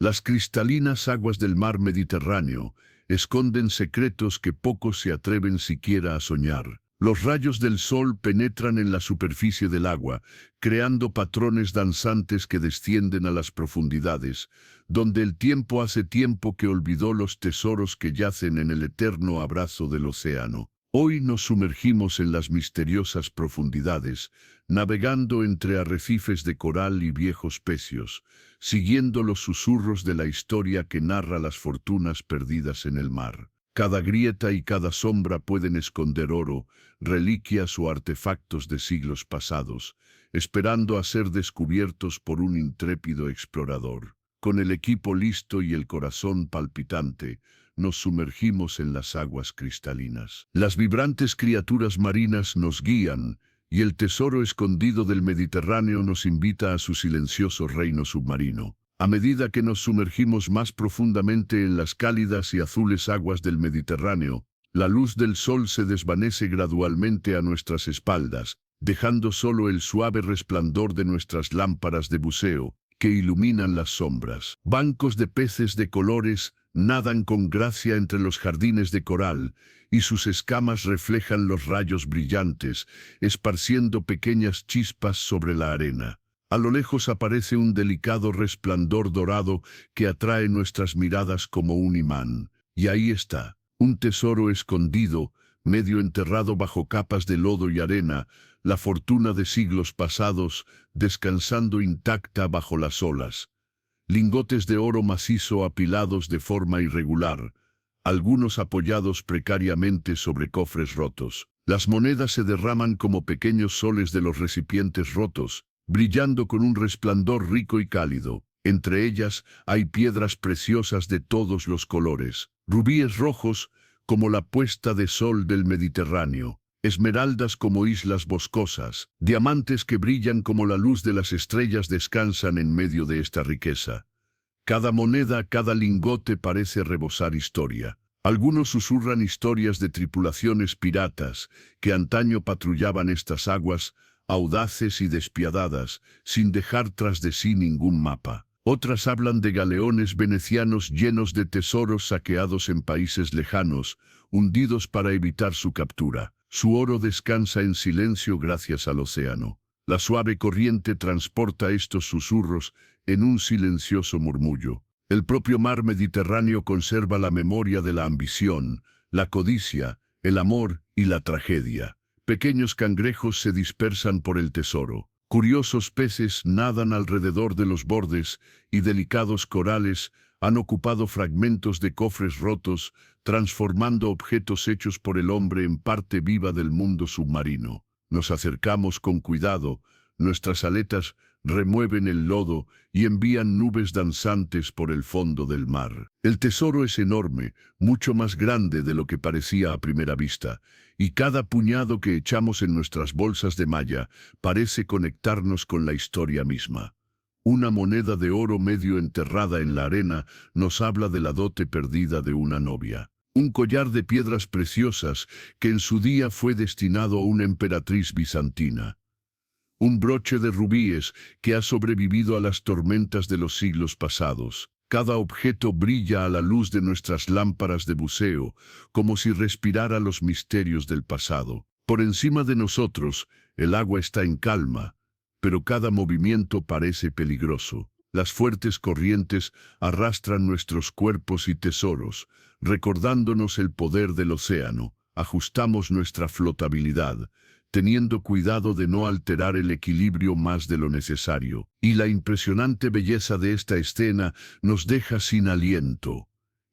Las cristalinas aguas del mar Mediterráneo esconden secretos que pocos se atreven siquiera a soñar. Los rayos del sol penetran en la superficie del agua, creando patrones danzantes que descienden a las profundidades, donde el tiempo hace tiempo que olvidó los tesoros que yacen en el eterno abrazo del océano. Hoy nos sumergimos en las misteriosas profundidades, navegando entre arrecifes de coral y viejos pecios, siguiendo los susurros de la historia que narra las fortunas perdidas en el mar. Cada grieta y cada sombra pueden esconder oro, reliquias o artefactos de siglos pasados, esperando a ser descubiertos por un intrépido explorador. Con el equipo listo y el corazón palpitante, nos sumergimos en las aguas cristalinas. Las vibrantes criaturas marinas nos guían, y el tesoro escondido del Mediterráneo nos invita a su silencioso reino submarino. A medida que nos sumergimos más profundamente en las cálidas y azules aguas del Mediterráneo, la luz del sol se desvanece gradualmente a nuestras espaldas, dejando solo el suave resplandor de nuestras lámparas de buceo, que iluminan las sombras. Bancos de peces de colores nadan con gracia entre los jardines de coral, y sus escamas reflejan los rayos brillantes, esparciendo pequeñas chispas sobre la arena. A lo lejos aparece un delicado resplandor dorado que atrae nuestras miradas como un imán. Y ahí está, un tesoro escondido, medio enterrado bajo capas de lodo y arena, la fortuna de siglos pasados, descansando intacta bajo las olas. Lingotes de oro macizo apilados de forma irregular, algunos apoyados precariamente sobre cofres rotos. Las monedas se derraman como pequeños soles de los recipientes rotos, brillando con un resplandor rico y cálido. Entre ellas hay piedras preciosas de todos los colores, rubíes rojos como la puesta de sol del Mediterráneo, esmeraldas como islas boscosas, diamantes que brillan como la luz de las estrellas descansan en medio de esta riqueza. Cada moneda, cada lingote parece rebosar historia. Algunos susurran historias de tripulaciones piratas que antaño patrullaban estas aguas, audaces y despiadadas, sin dejar tras de sí ningún mapa. Otras hablan de galeones venecianos llenos de tesoros saqueados en países lejanos, hundidos para evitar su captura. Su oro descansa en silencio gracias al océano. La suave corriente transporta estos susurros en un silencioso murmullo. El propio mar Mediterráneo conserva la memoria de la ambición, la codicia, el amor y la tragedia. Pequeños cangrejos se dispersan por el tesoro. Curiosos peces nadan alrededor de los bordes y delicados corales han ocupado fragmentos de cofres rotos, transformando objetos hechos por el hombre en parte viva del mundo submarino. Nos acercamos con cuidado, nuestras aletas remueven el lodo y envían nubes danzantes por el fondo del mar. El tesoro es enorme, mucho más grande de lo que parecía a primera vista, y cada puñado que echamos en nuestras bolsas de malla parece conectarnos con la historia misma. Una moneda de oro medio enterrada en la arena nos habla de la dote perdida de una novia. Un collar de piedras preciosas que en su día fue destinado a una emperatriz bizantina. Un broche de rubíes que ha sobrevivido a las tormentas de los siglos pasados. Cada objeto brilla a la luz de nuestras lámparas de buceo, como si respirara los misterios del pasado. Por encima de nosotros, el agua está en calma, pero cada movimiento parece peligroso. Las fuertes corrientes arrastran nuestros cuerpos y tesoros, recordándonos el poder del océano. Ajustamos nuestra flotabilidad, teniendo cuidado de no alterar el equilibrio más de lo necesario. Y la impresionante belleza de esta escena nos deja sin aliento.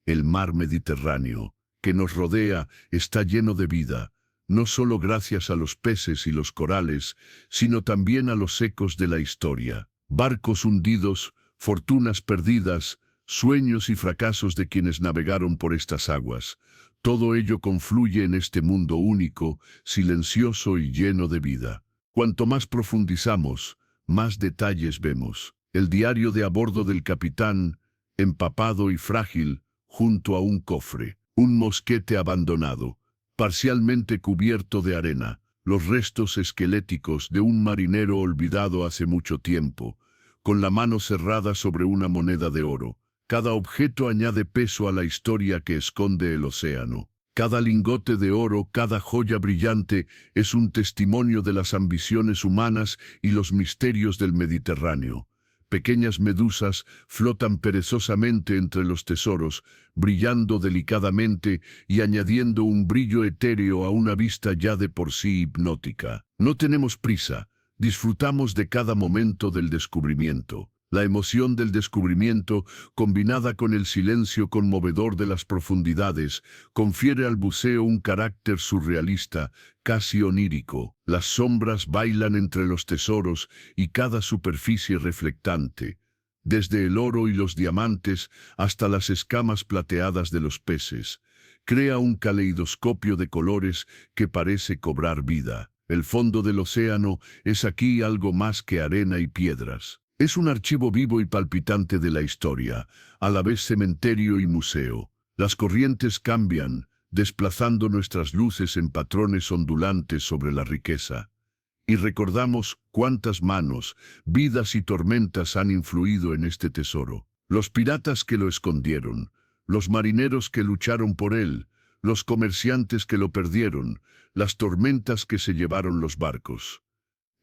El mar Mediterráneo, que nos rodea, está lleno de vida, no solo gracias a los peces y los corales, sino también a los ecos de la historia. Barcos hundidos, fortunas perdidas, sueños y fracasos de quienes navegaron por estas aguas. Todo ello confluye en este mundo único, silencioso y lleno de vida. Cuanto más profundizamos, más detalles vemos. El diario de a bordo del capitán, empapado y frágil, junto a un cofre. Un mosquete abandonado, parcialmente cubierto de arena. Los restos esqueléticos de un marinero olvidado hace mucho tiempo, con la mano cerrada sobre una moneda de oro. Cada objeto añade peso a la historia que esconde el océano. Cada lingote de oro, cada joya brillante es un testimonio de las ambiciones humanas y los misterios del Mediterráneo. Pequeñas medusas flotan perezosamente entre los tesoros, brillando delicadamente y añadiendo un brillo etéreo a una vista ya de por sí hipnótica. No tenemos prisa, disfrutamos de cada momento del descubrimiento. La emoción del descubrimiento, combinada con el silencio conmovedor de las profundidades, confiere al buceo un carácter surrealista, casi onírico. Las sombras bailan entre los tesoros y cada superficie reflectante, desde el oro y los diamantes hasta las escamas plateadas de los peces. Crea un caleidoscopio de colores que parece cobrar vida. El fondo del océano es aquí algo más que arena y piedras. Es un archivo vivo y palpitante de la historia, a la vez cementerio y museo. Las corrientes cambian, desplazando nuestras luces en patrones ondulantes sobre la riqueza. Y recordamos cuántas manos, vidas y tormentas han influido en este tesoro. Los piratas que lo escondieron, los marineros que lucharon por él, los comerciantes que lo perdieron, las tormentas que se llevaron los barcos.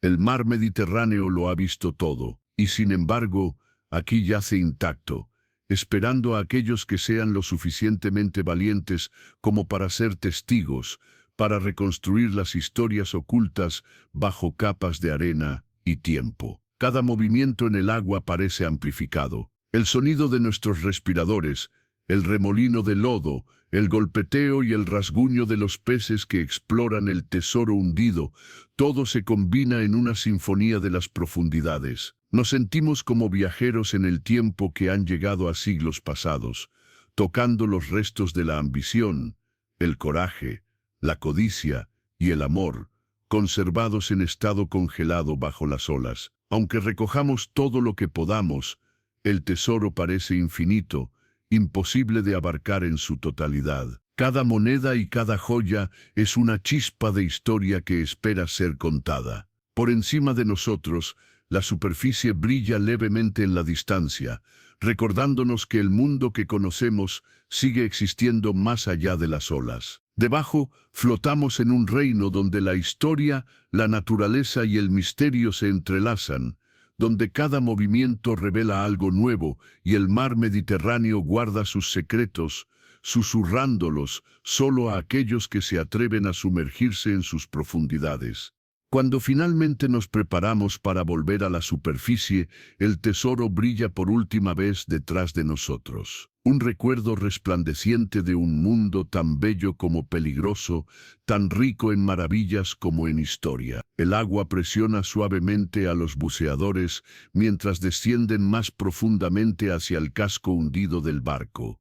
El mar Mediterráneo lo ha visto todo. Y sin embargo, aquí yace intacto, esperando a aquellos que sean lo suficientemente valientes como para ser testigos, para reconstruir las historias ocultas bajo capas de arena y tiempo. Cada movimiento en el agua parece amplificado. El sonido de nuestros respiradores, el remolino de lodo, el golpeteo y el rasguño de los peces que exploran el tesoro hundido, todo se combina en una sinfonía de las profundidades. Nos sentimos como viajeros en el tiempo que han llegado a siglos pasados, tocando los restos de la ambición, el coraje, la codicia y el amor, conservados en estado congelado bajo las olas. Aunque recojamos todo lo que podamos, el tesoro parece infinito, imposible de abarcar en su totalidad. Cada moneda y cada joya es una chispa de historia que espera ser contada. Por encima de nosotros, la superficie brilla levemente en la distancia, recordándonos que el mundo que conocemos sigue existiendo más allá de las olas. Debajo, flotamos en un reino donde la historia, la naturaleza y el misterio se entrelazan, donde cada movimiento revela algo nuevo y el mar Mediterráneo guarda sus secretos, susurrándolos solo a aquellos que se atreven a sumergirse en sus profundidades. Cuando finalmente nos preparamos para volver a la superficie, el tesoro brilla por última vez detrás de nosotros. Un recuerdo resplandeciente de un mundo tan bello como peligroso, tan rico en maravillas como en historia. El agua presiona suavemente a los buceadores mientras descienden más profundamente hacia el casco hundido del barco.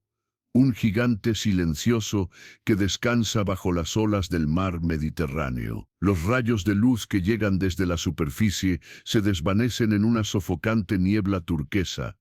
Un gigante silencioso que descansa bajo las olas del mar Mediterráneo. Los rayos de luz que llegan desde la superficie se desvanecen en una sofocante niebla turquesa,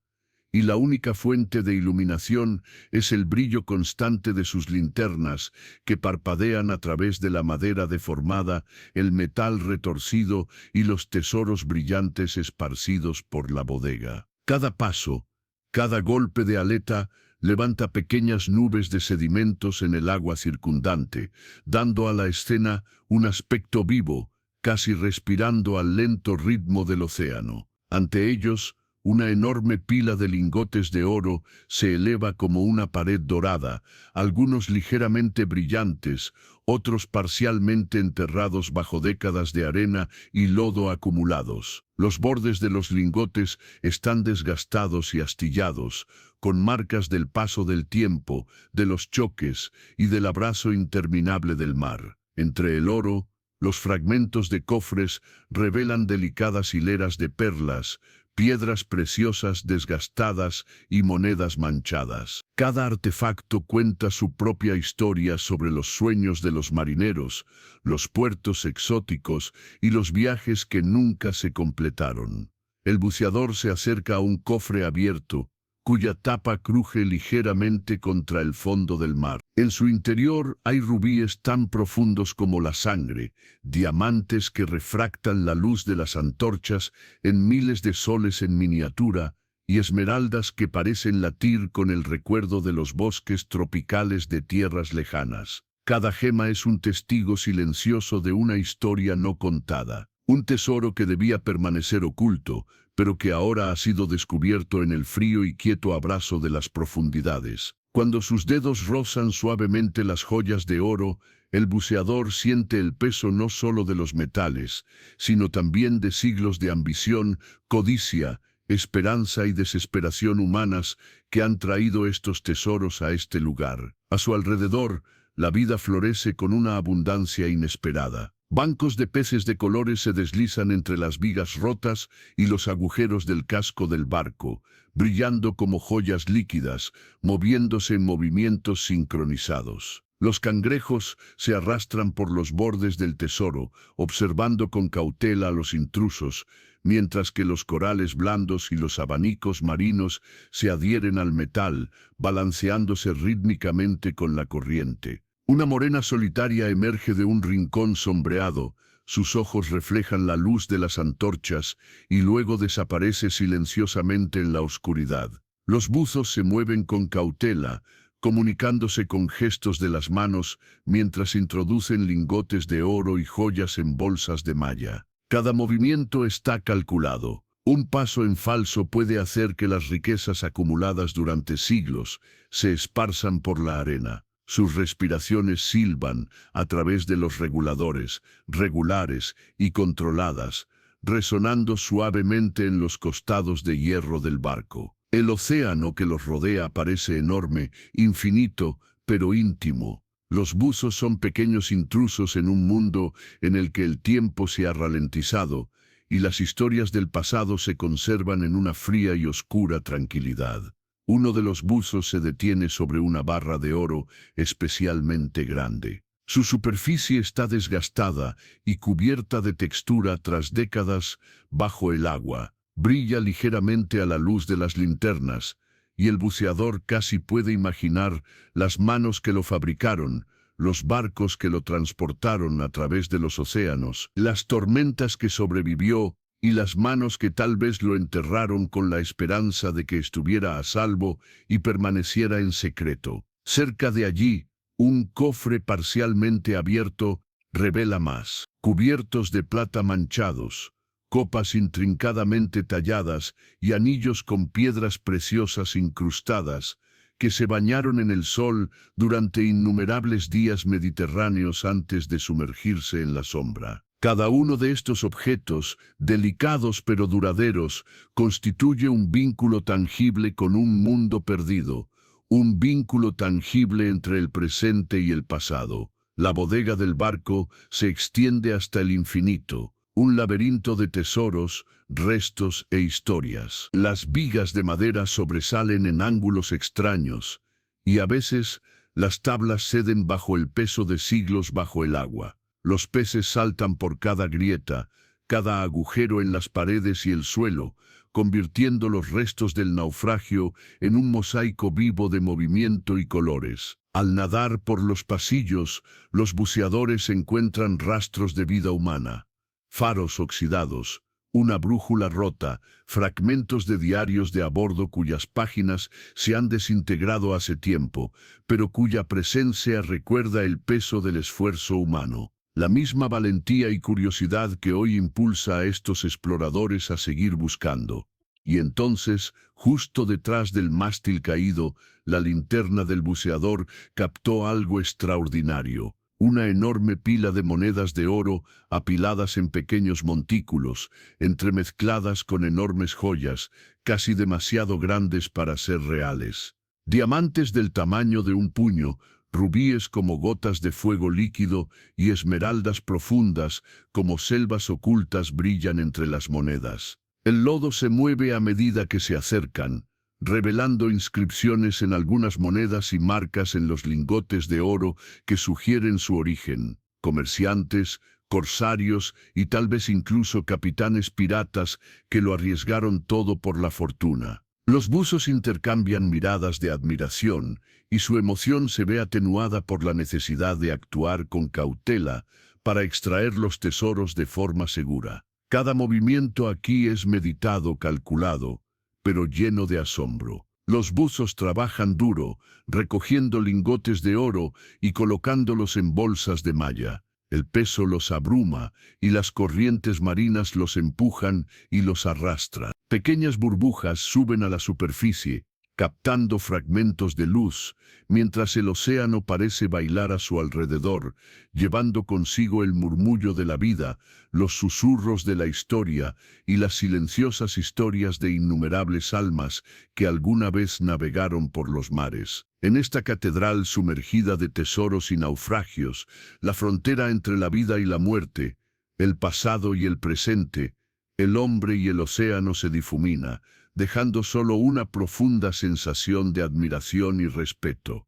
y la única fuente de iluminación es el brillo constante de sus linternas que parpadean a través de la madera deformada, el metal retorcido y los tesoros brillantes esparcidos por la bodega. Cada paso, cada golpe de aleta, levanta pequeñas nubes de sedimentos en el agua circundante, dando a la escena un aspecto vivo, casi respirando al lento ritmo del océano. Ante ellos, una enorme pila de lingotes de oro se eleva como una pared dorada, algunos ligeramente brillantes, otros parcialmente enterrados bajo décadas de arena y lodo acumulados. Los bordes de los lingotes están desgastados y astillados, con marcas del paso del tiempo, de los choques y del abrazo interminable del mar. Entre el oro, los fragmentos de cofres revelan delicadas hileras de perlas, piedras preciosas desgastadas y monedas manchadas. Cada artefacto cuenta su propia historia sobre los sueños de los marineros, los puertos exóticos y los viajes que nunca se completaron. El buceador se acerca a un cofre abierto, cuya tapa cruje ligeramente contra el fondo del mar. En su interior hay rubíes tan profundos como la sangre, diamantes que refractan la luz de las antorchas en miles de soles en miniatura y esmeraldas que parecen latir con el recuerdo de los bosques tropicales de tierras lejanas. Cada gema es un testigo silencioso de una historia no contada, un tesoro que debía permanecer oculto, pero que ahora ha sido descubierto en el frío y quieto abrazo de las profundidades. Cuando sus dedos rozan suavemente las joyas de oro, el buceador siente el peso no solo de los metales, sino también de siglos de ambición, codicia, esperanza y desesperación humanas que han traído estos tesoros a este lugar. A su alrededor, la vida florece con una abundancia inesperada. Bancos de peces de colores se deslizan entre las vigas rotas y los agujeros del casco del barco, brillando como joyas líquidas, moviéndose en movimientos sincronizados. Los cangrejos se arrastran por los bordes del tesoro, observando con cautela a los intrusos, mientras que los corales blandos y los abanicos marinos se adhieren al metal, balanceándose rítmicamente con la corriente. Una morena solitaria emerge de un rincón sombreado, sus ojos reflejan la luz de las antorchas y luego desaparece silenciosamente en la oscuridad. Los buzos se mueven con cautela, comunicándose con gestos de las manos mientras introducen lingotes de oro y joyas en bolsas de malla. Cada movimiento está calculado. Un paso en falso puede hacer que las riquezas acumuladas durante siglos se esparzan por la arena. Sus respiraciones silban a través de los reguladores, regulares y controladas, resonando suavemente en los costados de hierro del barco. El océano que los rodea parece enorme, infinito, pero íntimo. Los buzos son pequeños intrusos en un mundo en el que el tiempo se ha ralentizado y las historias del pasado se conservan en una fría y oscura tranquilidad. Uno de los buzos se detiene sobre una barra de oro especialmente grande. Su superficie está desgastada y cubierta de textura tras décadas bajo el agua. Brilla ligeramente a la luz de las linternas, y el buceador casi puede imaginar las manos que lo fabricaron, los barcos que lo transportaron a través de los océanos, las tormentas que sobrevivió y las manos que tal vez lo enterraron con la esperanza de que estuviera a salvo y permaneciera en secreto. Cerca de allí, un cofre parcialmente abierto revela más, cubiertos de plata manchados, copas intrincadamente talladas y anillos con piedras preciosas incrustadas, que se bañaron en el sol durante innumerables días mediterráneos antes de sumergirse en la sombra. Cada uno de estos objetos, delicados pero duraderos, constituye un vínculo tangible con un mundo perdido, un vínculo tangible entre el presente y el pasado. La bodega del barco se extiende hasta el infinito, un laberinto de tesoros, restos e historias. Las vigas de madera sobresalen en ángulos extraños, y a veces las tablas ceden bajo el peso de siglos bajo el agua. Los peces saltan por cada grieta, cada agujero en las paredes y el suelo, convirtiendo los restos del naufragio en un mosaico vivo de movimiento y colores. Al nadar por los pasillos, los buceadores encuentran rastros de vida humana. Faros oxidados, una brújula rota, fragmentos de diarios de a bordo cuyas páginas se han desintegrado hace tiempo, pero cuya presencia recuerda el peso del esfuerzo humano. La misma valentía y curiosidad que hoy impulsa a estos exploradores a seguir buscando. Y entonces, justo detrás del mástil caído, la linterna del buceador captó algo extraordinario. Una enorme pila de monedas de oro apiladas en pequeños montículos, entremezcladas con enormes joyas, casi demasiado grandes para ser reales. Diamantes del tamaño de un puño, rubíes como gotas de fuego líquido y esmeraldas profundas como selvas ocultas brillan entre las monedas. El lodo se mueve a medida que se acercan, revelando inscripciones en algunas monedas y marcas en los lingotes de oro que sugieren su origen. Comerciantes, corsarios y tal vez incluso capitanes piratas que lo arriesgaron todo por la fortuna. Los buzos intercambian miradas de admiración y su emoción se ve atenuada por la necesidad de actuar con cautela para extraer los tesoros de forma segura. Cada movimiento aquí es meditado, calculado, pero lleno de asombro. Los buzos trabajan duro, recogiendo lingotes de oro y colocándolos en bolsas de malla. El peso los abruma y las corrientes marinas los empujan y los arrastran. Pequeñas burbujas suben a la superficie, captando fragmentos de luz, mientras el océano parece bailar a su alrededor, llevando consigo el murmullo de la vida, los susurros de la historia y las silenciosas historias de innumerables almas que alguna vez navegaron por los mares. En esta catedral sumergida de tesoros y naufragios, la frontera entre la vida y la muerte, el pasado y el presente, el hombre y el océano se difumina, dejando solo una profunda sensación de admiración y respeto.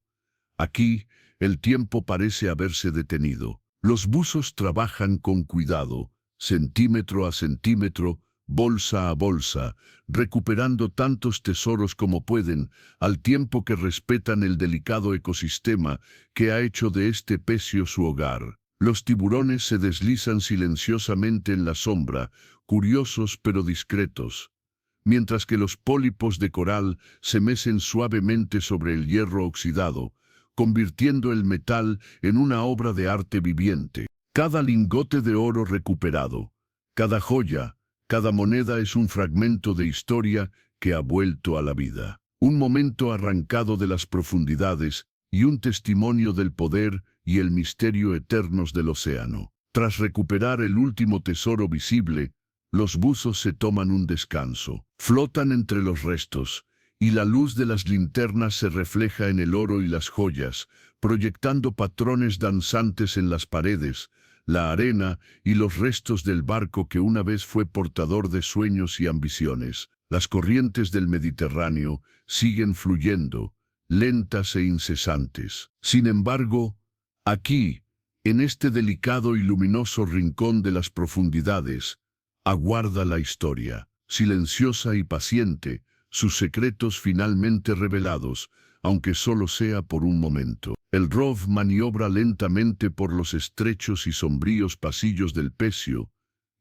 Aquí, el tiempo parece haberse detenido. Los buzos trabajan con cuidado, centímetro a centímetro, bolsa a bolsa, recuperando tantos tesoros como pueden, al tiempo que respetan el delicado ecosistema que ha hecho de este pecio su hogar. Los tiburones se deslizan silenciosamente en la sombra, curiosos pero discretos, mientras que los pólipos de coral se mecen suavemente sobre el hierro oxidado, convirtiendo el metal en una obra de arte viviente. Cada lingote de oro recuperado, cada joya, cada moneda es un fragmento de historia que ha vuelto a la vida. Un momento arrancado de las profundidades y un testimonio del poder y el misterio eternos del océano. Tras recuperar el último tesoro visible, los buzos se toman un descanso. Flotan entre los restos, y la luz de las linternas se refleja en el oro y las joyas, proyectando patrones danzantes en las paredes, la arena y los restos del barco que una vez fue portador de sueños y ambiciones. Las corrientes del Mediterráneo siguen fluyendo, lentas e incesantes. Sin embargo, aquí, en este delicado y luminoso rincón de las profundidades, aguarda la historia, silenciosa y paciente, sus secretos finalmente revelados, aunque solo sea por un momento. El Rov maniobra lentamente por los estrechos y sombríos pasillos del pecio,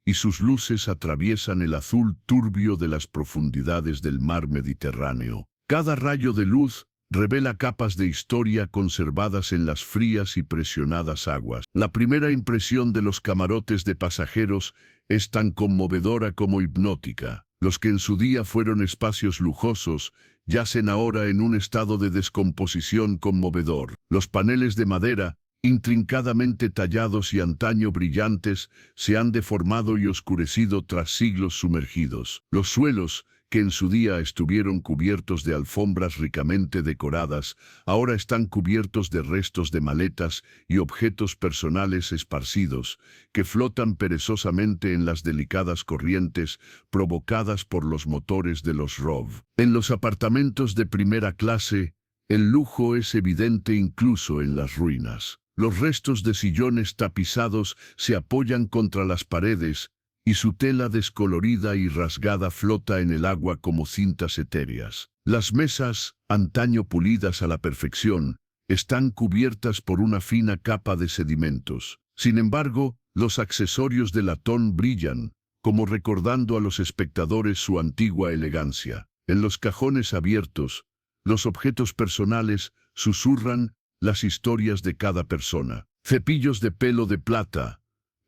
y sus luces atraviesan el azul turbio de las profundidades del mar Mediterráneo. Cada rayo de luz revela capas de historia conservadas en las frías y presionadas aguas. La primera impresión de los camarotes de pasajeros es tan conmovedora como hipnótica. Los que en su día fueron espacios lujosos, yacen ahora en un estado de descomposición conmovedor. Los paneles de madera, intrincadamente tallados y antaño brillantes, se han deformado y oscurecido tras siglos sumergidos. Los suelos, que en su día estuvieron cubiertos de alfombras ricamente decoradas, ahora están cubiertos de restos de maletas y objetos personales esparcidos, que flotan perezosamente en las delicadas corrientes provocadas por los motores de los Rov. En los apartamentos de primera clase, el lujo es evidente incluso en las ruinas. Los restos de sillones tapizados se apoyan contra las paredes, y su tela descolorida y rasgada flota en el agua como cintas etéreas. Las mesas, antaño pulidas a la perfección, están cubiertas por una fina capa de sedimentos. Sin embargo, los accesorios de latón brillan, como recordando a los espectadores su antigua elegancia. En los cajones abiertos, los objetos personales susurran las historias de cada persona. Cepillos de pelo de plata,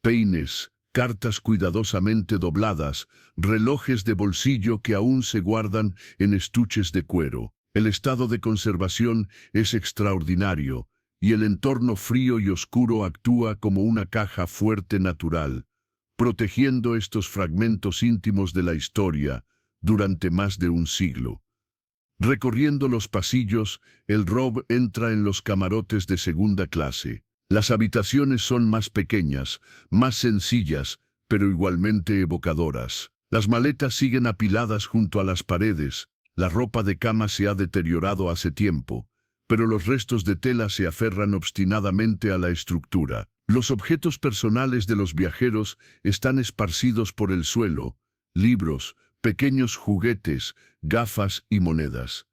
peines, cartas cuidadosamente dobladas, relojes de bolsillo que aún se guardan en estuches de cuero. El estado de conservación es extraordinario, y el entorno frío y oscuro actúa como una caja fuerte natural, protegiendo estos fragmentos íntimos de la historia durante más de un siglo. Recorriendo los pasillos, el Rov entra en los camarotes de segunda clase. Las habitaciones son más pequeñas, más sencillas, pero igualmente evocadoras. Las maletas siguen apiladas junto a las paredes, la ropa de cama se ha deteriorado hace tiempo, pero los restos de tela se aferran obstinadamente a la estructura. Los objetos personales de los viajeros están esparcidos por el suelo, libros, pequeños juguetes, gafas y monedas.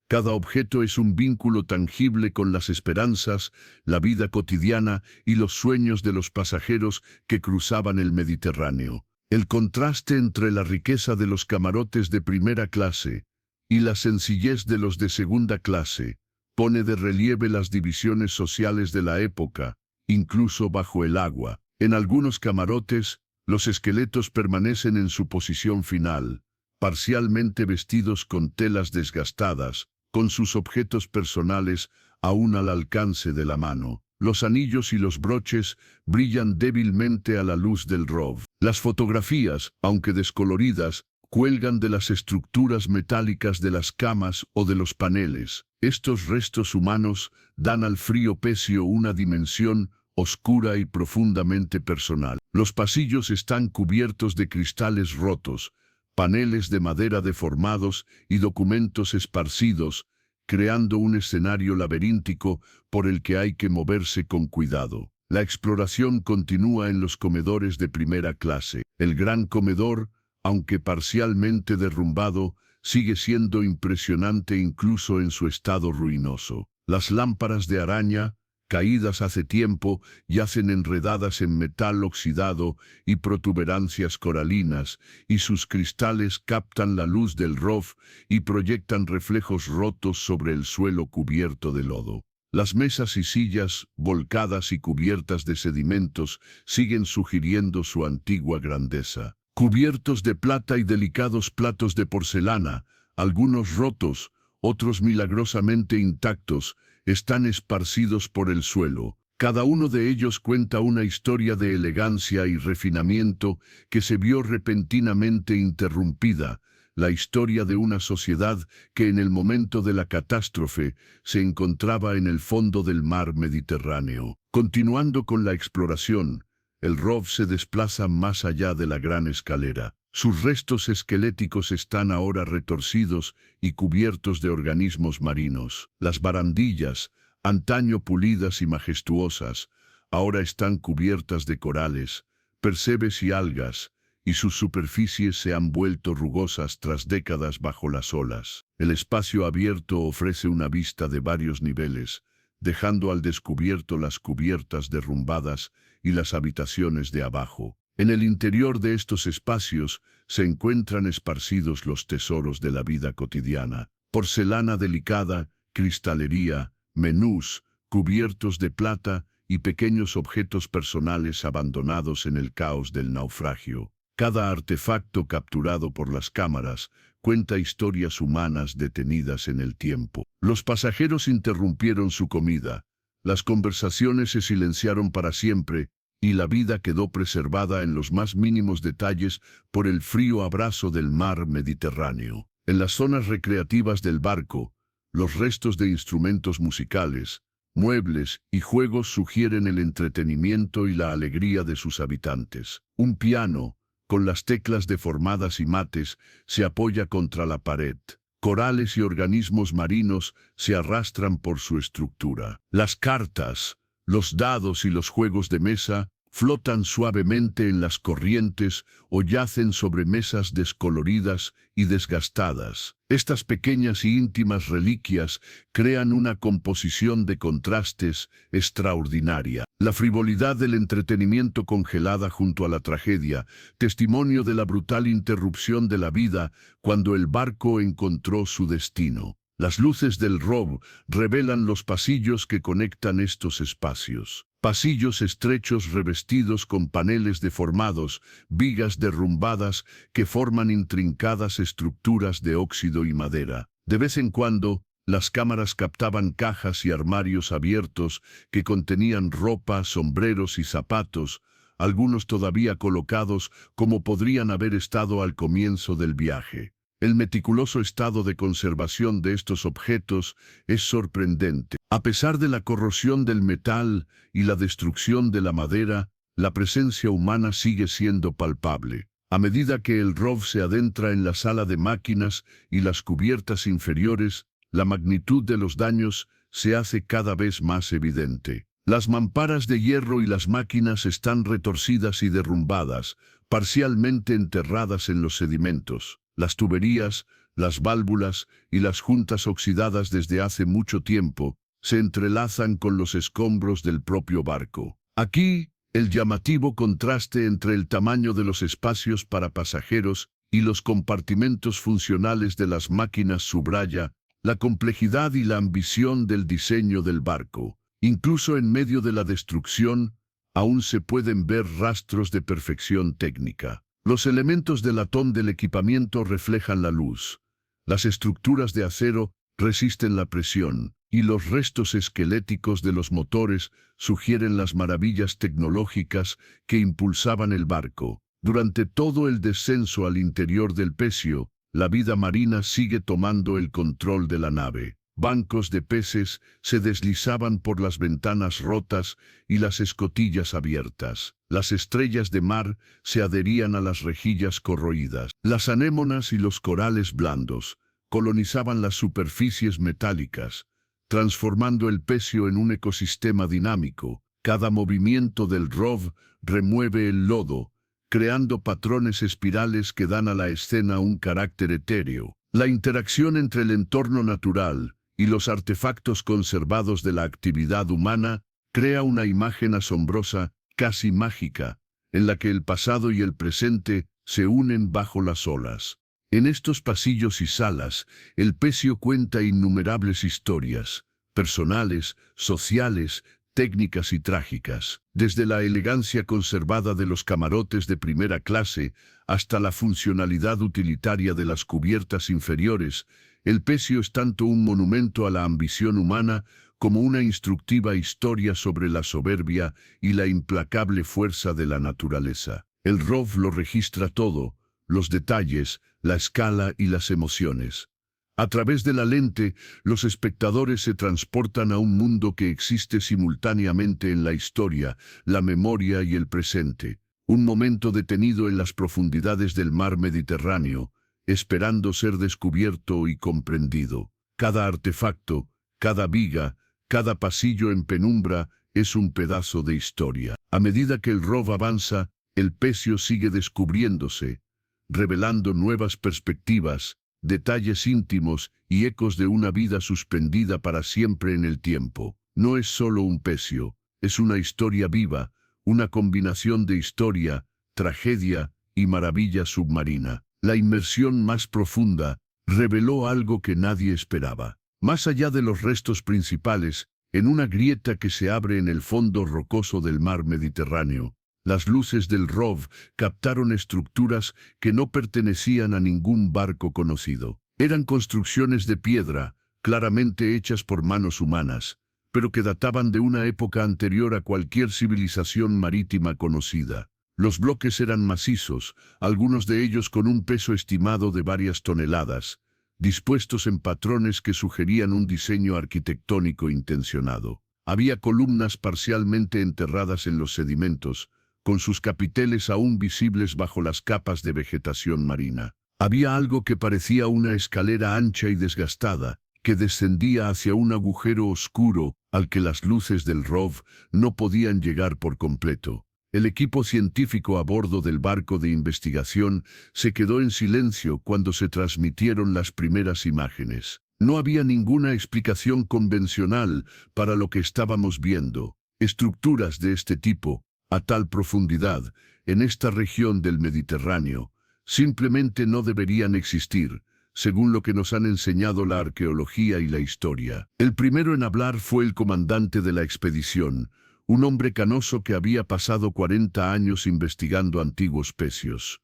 Cada objeto es un vínculo tangible con las esperanzas, la vida cotidiana y los sueños de los pasajeros que cruzaban el Mediterráneo. El contraste entre la riqueza de los camarotes de primera clase y la sencillez de los de segunda clase pone de relieve las divisiones sociales de la época, incluso bajo el agua. En algunos camarotes, los esqueletos permanecen en su posición final, parcialmente vestidos con telas desgastadas, con sus objetos personales aún al alcance de la mano. Los anillos y los broches brillan débilmente a la luz del rob. Las fotografías, aunque descoloridas, cuelgan de las estructuras metálicas de las camas o de los paneles. Estos restos humanos dan al frío pecio una dimensión oscura y profundamente personal. Los pasillos están cubiertos de cristales rotos, paneles de madera deformados y documentos esparcidos, creando un escenario laberíntico por el que hay que moverse con cuidado. La exploración continúa en los comedores de primera clase. El gran comedor, aunque parcialmente derrumbado, sigue siendo impresionante incluso en su estado ruinoso. Las lámparas de araña, caídas hace tiempo, yacen enredadas en metal oxidado y protuberancias coralinas, y sus cristales captan la luz del rof y proyectan reflejos rotos sobre el suelo cubierto de lodo. Las mesas y sillas, volcadas y cubiertas de sedimentos, siguen sugiriendo su antigua grandeza. Cubiertos de plata y delicados platos de porcelana, algunos rotos, otros milagrosamente intactos, están esparcidos por el suelo. Cada uno de ellos cuenta una historia de elegancia y refinamiento que se vio repentinamente interrumpida, la historia de una sociedad que en el momento de la catástrofe se encontraba en el fondo del mar Mediterráneo. Continuando con la exploración, el rob se desplaza más allá de la gran escalera. Sus restos esqueléticos están ahora retorcidos y cubiertos de organismos marinos. Las barandillas, antaño pulidas y majestuosas, ahora están cubiertas de corales, percebes y algas, y sus superficies se han vuelto rugosas tras décadas bajo las olas. El espacio abierto ofrece una vista de varios niveles, dejando al descubierto las cubiertas derrumbadas y las habitaciones de abajo. En el interior de estos espacios se encuentran esparcidos los tesoros de la vida cotidiana: porcelana delicada, cristalería, menús, cubiertos de plata y pequeños objetos personales abandonados en el caos del naufragio. Cada artefacto capturado por las cámaras cuenta historias humanas detenidas en el tiempo. Los pasajeros interrumpieron su comida, las conversaciones se silenciaron para siempre, y la vida quedó preservada en los más mínimos detalles por el frío abrazo del mar Mediterráneo. En las zonas recreativas del barco, los restos de instrumentos musicales, muebles y juegos sugieren el entretenimiento y la alegría de sus habitantes. Un piano, con las teclas deformadas y mates, se apoya contra la pared. Corales y organismos marinos se arrastran por su estructura. Las cartas, los dados y los juegos de mesa flotan suavemente en las corrientes o yacen sobre mesas descoloridas y desgastadas. Estas pequeñas y íntimas reliquias crean una composición de contrastes extraordinaria. La frivolidad del entretenimiento congelada junto a la tragedia, testimonio de la brutal interrupción de la vida cuando el barco encontró su destino. Las luces del rob revelan los pasillos que conectan estos espacios. Pasillos estrechos revestidos con paneles deformados, vigas derrumbadas que forman intrincadas estructuras de óxido y madera. De vez en cuando, las cámaras captaban cajas y armarios abiertos que contenían ropa, sombreros y zapatos, algunos todavía colocados como podrían haber estado al comienzo del viaje. El meticuloso estado de conservación de estos objetos es sorprendente. A pesar de la corrosión del metal y la destrucción de la madera, la presencia humana sigue siendo palpable. A medida que el rob se adentra en la sala de máquinas y las cubiertas inferiores, la magnitud de los daños se hace cada vez más evidente. Las mamparas de hierro y las máquinas están retorcidas y derrumbadas, parcialmente enterradas en los sedimentos. Las tuberías, las válvulas y las juntas oxidadas desde hace mucho tiempo se entrelazan con los escombros del propio barco. Aquí, el llamativo contraste entre el tamaño de los espacios para pasajeros y los compartimentos funcionales de las máquinas subraya la complejidad y la ambición del diseño del barco. Incluso en medio de la destrucción, aún se pueden ver rastros de perfección técnica. Los elementos de latón del equipamiento reflejan la luz. Las estructuras de acero resisten la presión, y los restos esqueléticos de los motores sugieren las maravillas tecnológicas que impulsaban el barco. Durante todo el descenso al interior del pecio, la vida marina sigue tomando el control de la nave. Bancos de peces se deslizaban por las ventanas rotas y las escotillas abiertas. Las estrellas de mar se adherían a las rejillas corroídas. Las anémonas y los corales blandos colonizaban las superficies metálicas, transformando el pecio en un ecosistema dinámico. Cada movimiento del ROV remueve el lodo, creando patrones espirales que dan a la escena un carácter etéreo. La interacción entre el entorno natural y los artefactos conservados de la actividad humana crea una imagen asombrosa, casi mágica, en la que el pasado y el presente se unen bajo las olas. En estos pasillos y salas, el pecio cuenta innumerables historias, personales, sociales, técnicas y trágicas, desde la elegancia conservada de los camarotes de primera clase hasta la funcionalidad utilitaria de las cubiertas inferiores. El pecio es tanto un monumento a la ambición humana como una instructiva historia sobre la soberbia y la implacable fuerza de la naturaleza. El ROV lo registra todo, los detalles, la escala y las emociones. A través de la lente, los espectadores se transportan a un mundo que existe simultáneamente en la historia, la memoria y el presente. Un momento detenido en las profundidades del mar Mediterráneo, esperando ser descubierto y comprendido. Cada artefacto, cada viga, cada pasillo en penumbra es un pedazo de historia. A medida que el ROV avanza, el pecio sigue descubriéndose, revelando nuevas perspectivas, detalles íntimos y ecos de una vida suspendida para siempre en el tiempo. No es solo un pecio, es una historia viva, una combinación de historia, tragedia y maravilla submarina. La inmersión más profunda reveló algo que nadie esperaba. Más allá de los restos principales, en una grieta que se abre en el fondo rocoso del mar Mediterráneo, las luces del ROV captaron estructuras que no pertenecían a ningún barco conocido. Eran construcciones de piedra, claramente hechas por manos humanas, pero que databan de una época anterior a cualquier civilización marítima conocida. Los bloques eran macizos, algunos de ellos con un peso estimado de varias toneladas, dispuestos en patrones que sugerían un diseño arquitectónico intencionado. Había columnas parcialmente enterradas en los sedimentos, con sus capiteles aún visibles bajo las capas de vegetación marina. Había algo que parecía una escalera ancha y desgastada, que descendía hacia un agujero oscuro al que las luces del ROV no podían llegar por completo. El equipo científico a bordo del barco de investigación se quedó en silencio cuando se transmitieron las primeras imágenes. No había ninguna explicación convencional para lo que estábamos viendo. Estructuras de este tipo, a tal profundidad, en esta región del Mediterráneo, simplemente no deberían existir, según lo que nos han enseñado la arqueología y la historia. El primero en hablar fue el comandante de la expedición, un hombre canoso que había pasado 40 años investigando antiguos pecios.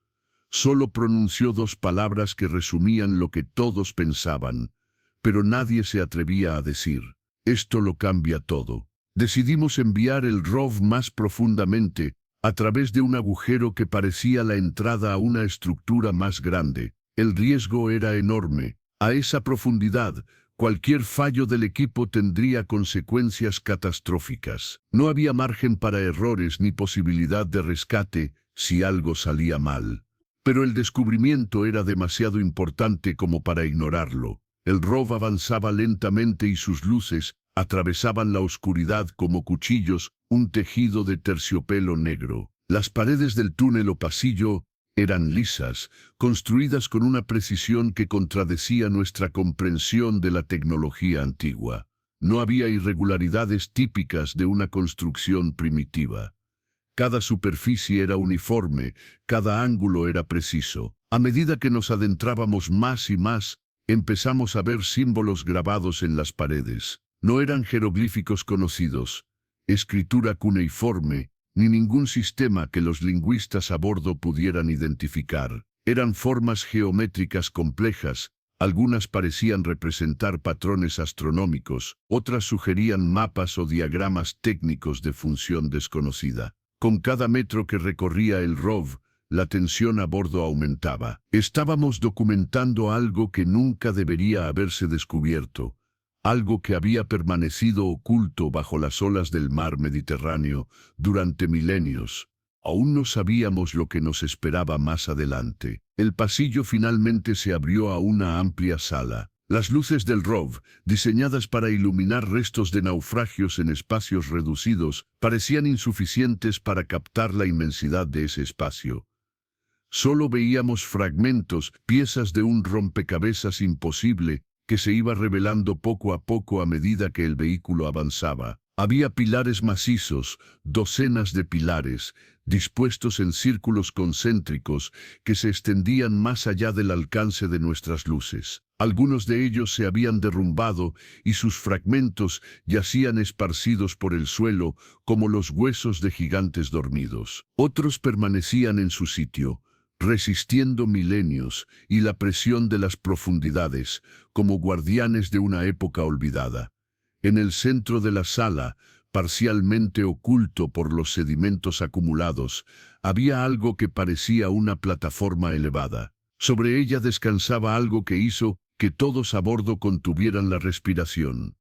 Solo pronunció 2 palabras que resumían lo que todos pensaban, pero nadie se atrevía a decir: esto lo cambia todo. Decidimos enviar el ROV más profundamente, a través de un agujero que parecía la entrada a una estructura más grande. El riesgo era enorme. A esa profundidad, cualquier fallo del equipo tendría consecuencias catastróficas. No había margen para errores ni posibilidad de rescate si algo salía mal. Pero el descubrimiento era demasiado importante como para ignorarlo. El ROV avanzaba lentamente y sus luces atravesaban la oscuridad como cuchillos, un tejido de terciopelo negro. Las paredes del túnel o pasillo eran lisas, construidas con una precisión que contradecía nuestra comprensión de la tecnología antigua. No había irregularidades típicas de una construcción primitiva. Cada superficie era uniforme, cada ángulo era preciso. A medida que nos adentrábamos más y más, empezamos a ver símbolos grabados en las paredes. No eran jeroglíficos conocidos, escritura cuneiforme, ni ningún sistema que los lingüistas a bordo pudieran identificar. Eran formas geométricas complejas, algunas parecían representar patrones astronómicos, otras sugerían mapas o diagramas técnicos de función desconocida. Con cada metro que recorría el ROV, la tensión a bordo aumentaba. Estábamos documentando algo que nunca debería haberse descubierto, algo que había permanecido oculto bajo las olas del mar Mediterráneo durante milenios. Aún no sabíamos lo que nos esperaba más adelante. El pasillo finalmente se abrió a una amplia sala. Las luces del ROV, diseñadas para iluminar restos de naufragios en espacios reducidos, parecían insuficientes para captar la inmensidad de ese espacio. Solo veíamos fragmentos, piezas de un rompecabezas imposible, que se iba revelando poco a poco a medida que el vehículo avanzaba. Había pilares macizos, docenas de pilares, dispuestos en círculos concéntricos que se extendían más allá del alcance de nuestras luces. Algunos de ellos se habían derrumbado y sus fragmentos yacían esparcidos por el suelo como los huesos de gigantes dormidos. Otros permanecían en su sitio, resistiendo milenios y la presión de las profundidades, como guardianes de una época olvidada. En el centro de la sala, parcialmente oculto por los sedimentos acumulados, había algo que parecía una plataforma elevada. Sobre ella descansaba algo que hizo que todos a bordo contuvieran la respiración.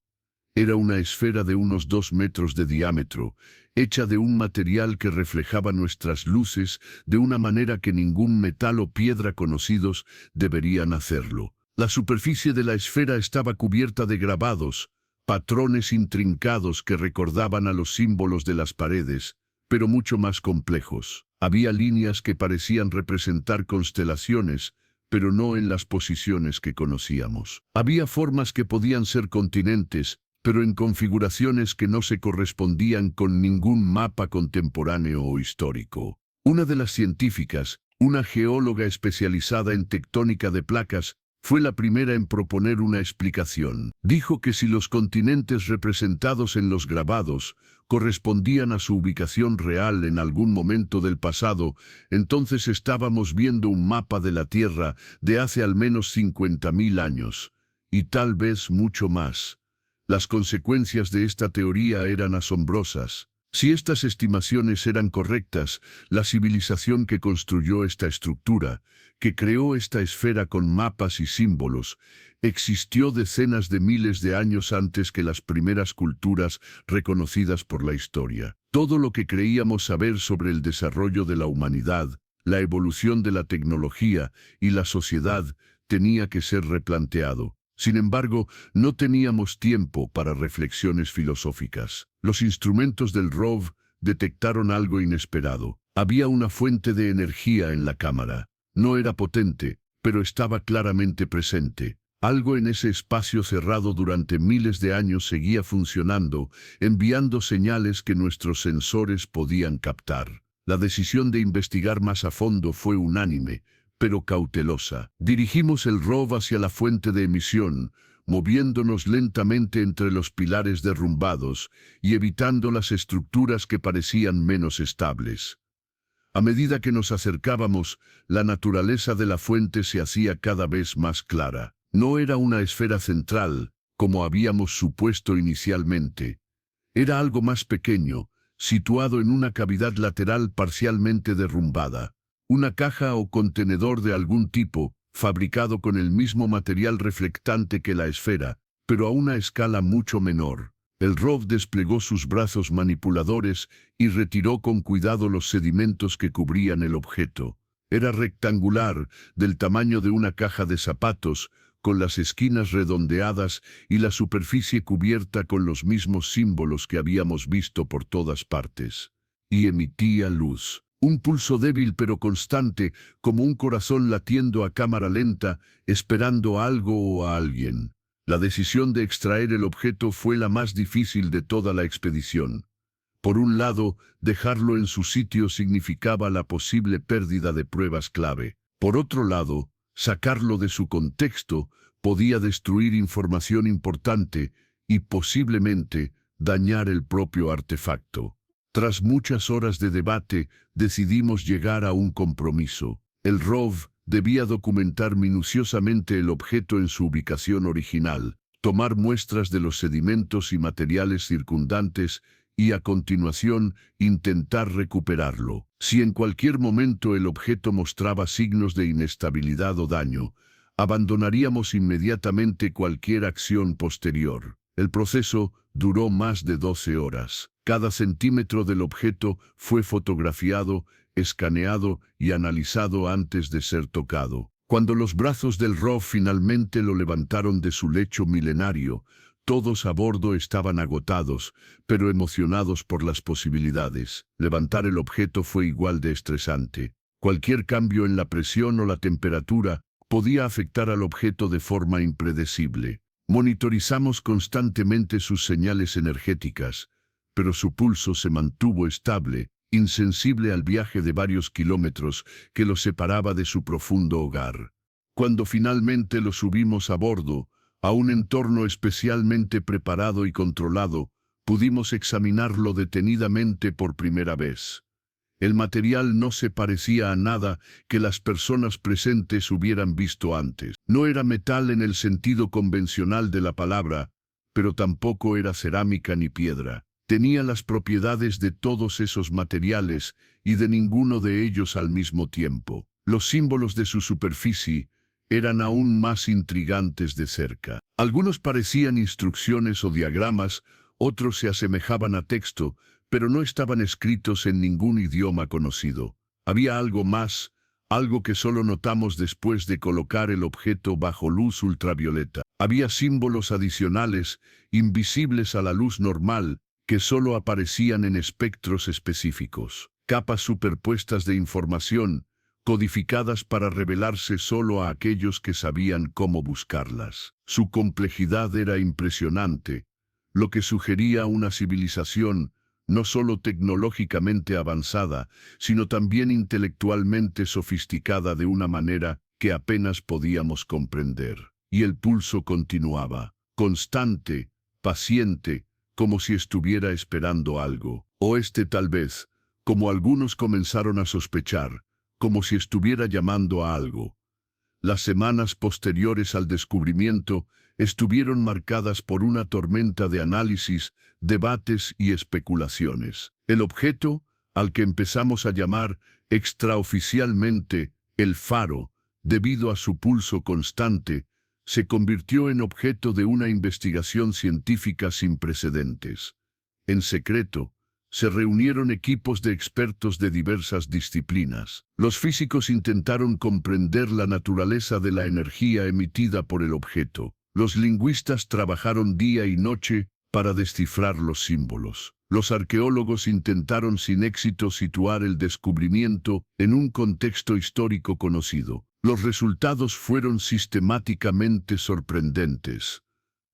Era una esfera de unos 2 metros de diámetro, hecha de un material que reflejaba nuestras luces de una manera que ningún metal o piedra conocidos deberían hacerlo. La superficie de la esfera estaba cubierta de grabados, patrones intrincados que recordaban a los símbolos de las paredes, pero mucho más complejos. Había líneas que parecían representar constelaciones, pero no en las posiciones que conocíamos. Había formas que podían ser continentes, pero en configuraciones que no se correspondían con ningún mapa contemporáneo o histórico. Una de las científicas, una geóloga especializada en tectónica de placas, fue la primera en proponer una explicación. Dijo que si los continentes representados en los grabados correspondían a su ubicación real en algún momento del pasado, entonces estábamos viendo un mapa de la Tierra de hace al menos 50.000 años, y tal vez mucho más. Las consecuencias de esta teoría eran asombrosas. Si estas estimaciones eran correctas, la civilización que construyó esta estructura, que creó esta esfera con mapas y símbolos, existió decenas de miles de años antes que las primeras culturas reconocidas por la historia. Todo lo que creíamos saber sobre el desarrollo de la humanidad, la evolución de la tecnología y la sociedad tenía que ser replanteado. Sin embargo, no teníamos tiempo para reflexiones filosóficas. Los instrumentos del ROV detectaron algo inesperado. Había una fuente de energía en la cámara. No era potente, pero estaba claramente presente. Algo en ese espacio cerrado durante miles de años seguía funcionando, enviando señales que nuestros sensores podían captar. La decisión de investigar más a fondo fue unánime, pero cautelosa. Dirigimos el ROV hacia la fuente de emisión, moviéndonos lentamente entre los pilares derrumbados y evitando las estructuras que parecían menos estables. A medida que nos acercábamos, la naturaleza de la fuente se hacía cada vez más clara. No era una esfera central, como habíamos supuesto inicialmente. Era algo más pequeño, situado en una cavidad lateral parcialmente derrumbada. Una caja o contenedor de algún tipo, fabricado con el mismo material reflectante que la esfera, pero a una escala mucho menor. El ROV desplegó sus brazos manipuladores y retiró con cuidado los sedimentos que cubrían el objeto. Era rectangular, del tamaño de una caja de zapatos, con las esquinas redondeadas y la superficie cubierta con los mismos símbolos que habíamos visto por todas partes. Y emitía luz. Un pulso débil pero constante, como un corazón latiendo a cámara lenta, esperando algo o a alguien. La decisión de extraer el objeto fue la más difícil de toda la expedición. Por un lado, dejarlo en su sitio significaba la posible pérdida de pruebas clave. Por otro lado, sacarlo de su contexto podía destruir información importante y posiblemente dañar el propio artefacto. Tras muchas horas de debate, decidimos llegar a un compromiso. El ROV debía documentar minuciosamente el objeto en su ubicación original, tomar muestras de los sedimentos y materiales circundantes y a continuación intentar recuperarlo. Si en cualquier momento el objeto mostraba signos de inestabilidad o daño, abandonaríamos inmediatamente cualquier acción posterior. El proceso duró más de 12 horas. Cada centímetro del objeto fue fotografiado, escaneado y analizado antes de ser tocado. Cuando los brazos del ROV finalmente lo levantaron de su lecho milenario, todos a bordo estaban agotados, pero emocionados por las posibilidades. Levantar el objeto fue igual de estresante. Cualquier cambio en la presión o la temperatura podía afectar al objeto de forma impredecible. Monitorizamos constantemente sus señales energéticas, pero su pulso se mantuvo estable, insensible al viaje de varios kilómetros que lo separaba de su profundo hogar. Cuando finalmente lo subimos a bordo, a un entorno especialmente preparado y controlado, pudimos examinarlo detenidamente por primera vez. El material no se parecía a nada que las personas presentes hubieran visto antes. No era metal en el sentido convencional de la palabra, pero tampoco era cerámica ni piedra. Tenía las propiedades de todos esos materiales y de ninguno de ellos al mismo tiempo. Los símbolos de su superficie eran aún más intrigantes de cerca. Algunos parecían instrucciones o diagramas, otros se asemejaban a texto, pero no estaban escritos en ningún idioma conocido. Había algo más, algo que solo notamos después de colocar el objeto bajo luz ultravioleta. Había símbolos adicionales, invisibles a la luz normal, que solo aparecían en espectros específicos. Capas superpuestas de información, codificadas para revelarse solo a aquellos que sabían cómo buscarlas. Su complejidad era impresionante, lo que sugería una civilización no solo tecnológicamente avanzada, sino también intelectualmente sofisticada de una manera que apenas podíamos comprender. Y el pulso continuaba, constante, paciente, como si estuviera esperando algo. O tal vez, como algunos comenzaron a sospechar, como si estuviera llamando a algo. Las semanas posteriores al descubrimiento estuvieron marcadas por una tormenta de análisis, debates y especulaciones. El objeto, al que empezamos a llamar extraoficialmente el faro, debido a su pulso constante, se convirtió en objeto de una investigación científica sin precedentes. En secreto, se reunieron equipos de expertos de diversas disciplinas. Los físicos intentaron comprender la naturaleza de la energía emitida por el objeto. Los lingüistas trabajaron día y noche para descifrar los símbolos. Los arqueólogos intentaron sin éxito situar el descubrimiento en un contexto histórico conocido. Los resultados fueron sistemáticamente sorprendentes.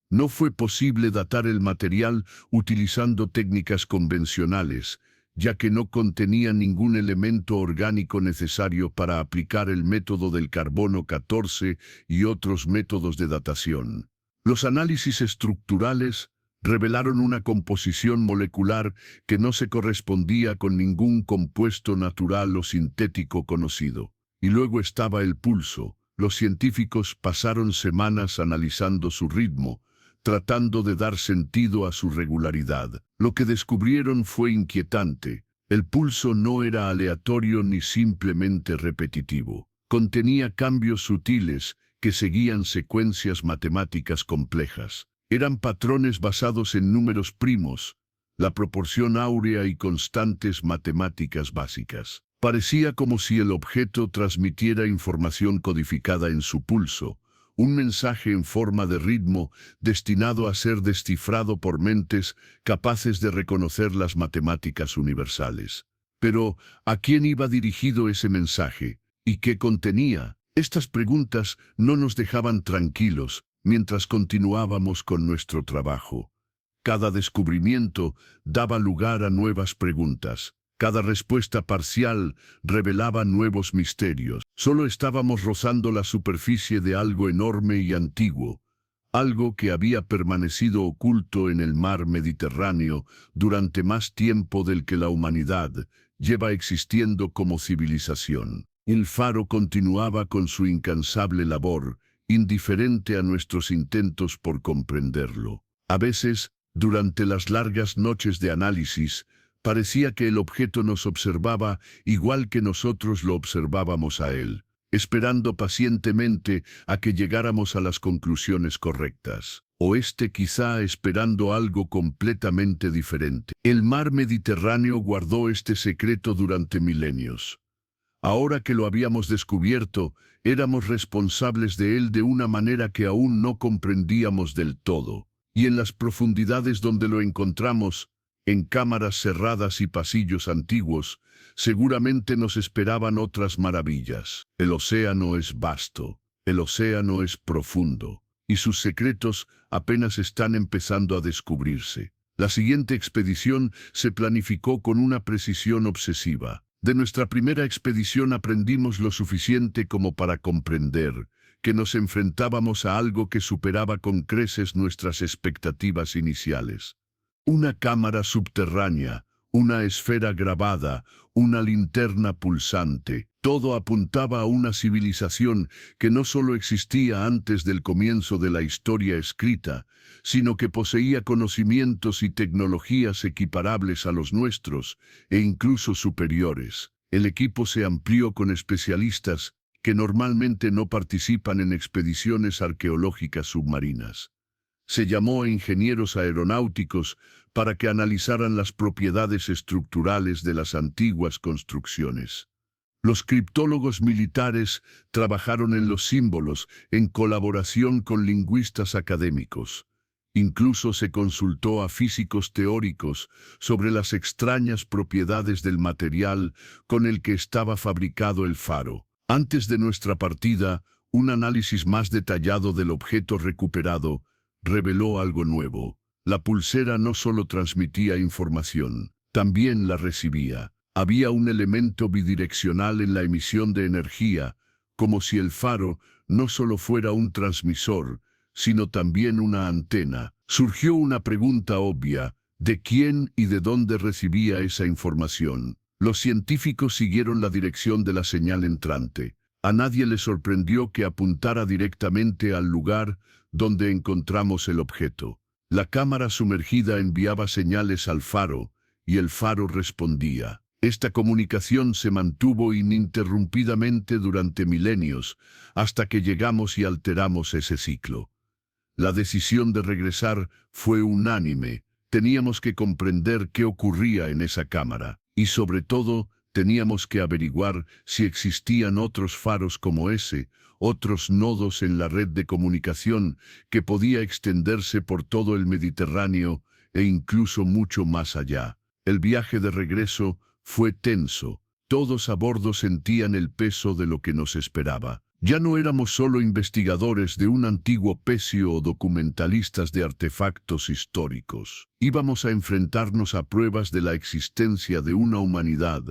No fue posible datar el material utilizando técnicas convencionales, ya que no contenía ningún elemento orgánico necesario para aplicar el método del carbono 14 y otros métodos de datación. Los análisis estructurales revelaron una composición molecular que no se correspondía con ningún compuesto natural o sintético conocido. Y luego estaba el pulso. Los científicos pasaron semanas analizando su ritmo, tratando de dar sentido a su regularidad. Lo que descubrieron fue inquietante. El pulso no era aleatorio ni simplemente repetitivo. Contenía cambios sutiles que seguían secuencias matemáticas complejas. Eran patrones basados en números primos, la proporción áurea y constantes matemáticas básicas. Parecía como si el objeto transmitiera información codificada en su pulso, un mensaje en forma de ritmo destinado a ser descifrado por mentes capaces de reconocer las matemáticas universales. Pero, ¿a quién iba dirigido ese mensaje? ¿Y qué contenía? Estas preguntas no nos dejaban tranquilos mientras continuábamos con nuestro trabajo. Cada descubrimiento daba lugar a nuevas preguntas. Cada respuesta parcial revelaba nuevos misterios. Solo estábamos rozando la superficie de algo enorme y antiguo, algo que había permanecido oculto en el mar Mediterráneo durante más tiempo del que la humanidad lleva existiendo como civilización. El faro continuaba con su incansable labor, indiferente a nuestros intentos por comprenderlo. A veces, durante las largas noches de análisis, parecía que el objeto nos observaba igual que nosotros lo observábamos a él, esperando pacientemente a que llegáramos a las conclusiones correctas. O quizá esperando algo completamente diferente. El mar Mediterráneo guardó este secreto durante milenios. Ahora que lo habíamos descubierto, éramos responsables de él de una manera que aún no comprendíamos del todo. Y en las profundidades donde lo encontramos, en cámaras cerradas y pasillos antiguos, seguramente nos esperaban otras maravillas. El océano es vasto, el océano es profundo, y sus secretos apenas están empezando a descubrirse. La siguiente expedición se planificó con una precisión obsesiva. De nuestra primera expedición aprendimos lo suficiente como para comprender que nos enfrentábamos a algo que superaba con creces nuestras expectativas iniciales. Una cámara subterránea, una esfera grabada, una linterna pulsante, todo apuntaba a una civilización que no solo existía antes del comienzo de la historia escrita, sino que poseía conocimientos y tecnologías equiparables a los nuestros e incluso superiores. El equipo se amplió con especialistas que normalmente no participan en expediciones arqueológicas submarinas. Se llamó a ingenieros aeronáuticos para que analizaran las propiedades estructurales de las antiguas construcciones. Los criptólogos militares trabajaron en los símbolos en colaboración con lingüistas académicos. Incluso se consultó a físicos teóricos sobre las extrañas propiedades del material con el que estaba fabricado el faro. Antes de nuestra partida, un análisis más detallado del objeto recuperado reveló algo nuevo. La pulsera no solo transmitía información, también la recibía. Había un elemento bidireccional en la emisión de energía, como si el faro no solo fuera un transmisor, sino también una antena. Surgió una pregunta obvia: ¿de quién y de dónde recibía esa información? Los científicos siguieron la dirección de la señal entrante. A nadie le sorprendió que apuntara directamente al lugar donde encontramos el objeto. La cámara sumergida enviaba señales al faro, y el faro respondía. Esta comunicación se mantuvo ininterrumpidamente durante milenios, hasta que llegamos y alteramos ese ciclo. La decisión de regresar fue unánime. Teníamos que comprender qué ocurría en esa cámara, y sobre todo, teníamos que averiguar si existían otros faros como ese, otros nodos en la red de comunicación que podía extenderse por todo el Mediterráneo e incluso mucho más allá. El viaje de regreso fue tenso. Todos a bordo sentían el peso de lo que nos esperaba. Ya no éramos solo investigadores de un antiguo pecio o documentalistas de artefactos históricos. Íbamos a enfrentarnos a pruebas de la existencia de una humanidad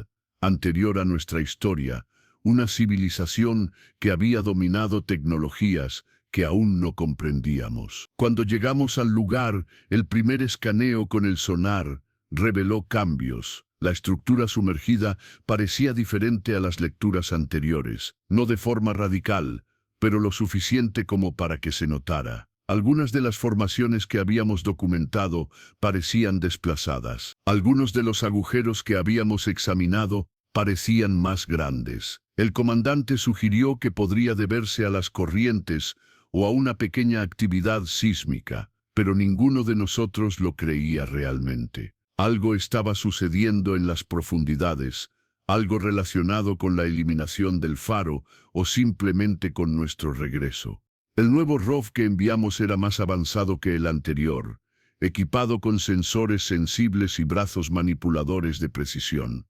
anterior a nuestra historia, una civilización que había dominado tecnologías que aún no comprendíamos. Cuando llegamos al lugar, el primer escaneo con el sonar reveló cambios. La estructura sumergida parecía diferente a las lecturas anteriores, no de forma radical, pero lo suficiente como para que se notara. Algunas de las formaciones que habíamos documentado parecían desplazadas. Algunos de los agujeros que habíamos examinado parecían más grandes. El comandante sugirió que podría deberse a las corrientes o a una pequeña actividad sísmica, pero ninguno de nosotros lo creía realmente. Algo estaba sucediendo en las profundidades, algo relacionado con la eliminación del faro o simplemente con nuestro regreso. El nuevo ROV que enviamos era más avanzado que el anterior, equipado con sensores sensibles y brazos manipuladores de precisión.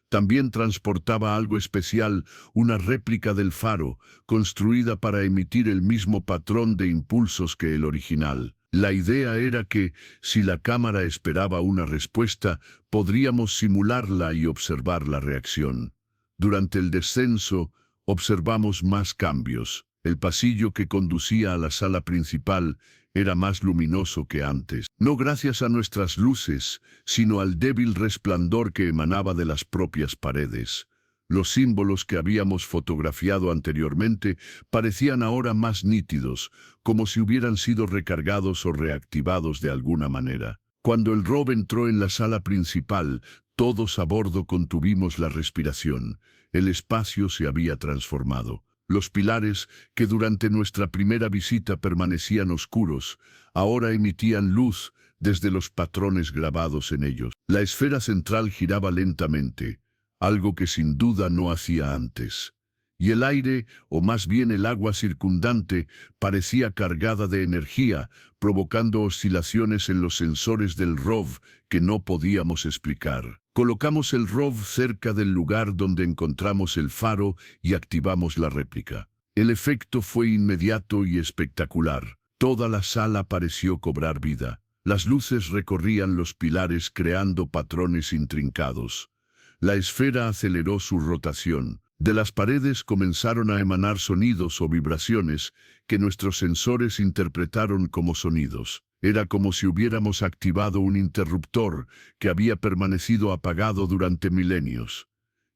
También transportaba algo especial, una réplica del faro, construida para emitir el mismo patrón de impulsos que el original. La idea era que, si la cámara esperaba una respuesta, podríamos simularla y observar la reacción. Durante el descenso, observamos más cambios. El pasillo que conducía a la sala principal era más luminoso que antes, no gracias a nuestras luces, sino al débil resplandor que emanaba de las propias paredes. Los símbolos que habíamos fotografiado anteriormente parecían ahora más nítidos, como si hubieran sido recargados o reactivados de alguna manera. Cuando el Rob entró en la sala principal, todos a bordo contuvimos la respiración. El espacio se había transformado. Los pilares, que durante nuestra primera visita permanecían oscuros, ahora emitían luz desde los patrones grabados en ellos. La esfera central giraba lentamente, algo que sin duda no hacía antes. Y el aire, o más bien el agua circundante, parecía cargada de energía, provocando oscilaciones en los sensores del ROV que no podíamos explicar. Colocamos el ROV cerca del lugar donde encontramos el faro y activamos la réplica. El efecto fue inmediato y espectacular. Toda la sala pareció cobrar vida. Las luces recorrían los pilares creando patrones intrincados. La esfera aceleró su rotación. De las paredes comenzaron a emanar sonidos o vibraciones que nuestros sensores interpretaron como sonidos. Era como si hubiéramos activado un interruptor que había permanecido apagado durante milenios.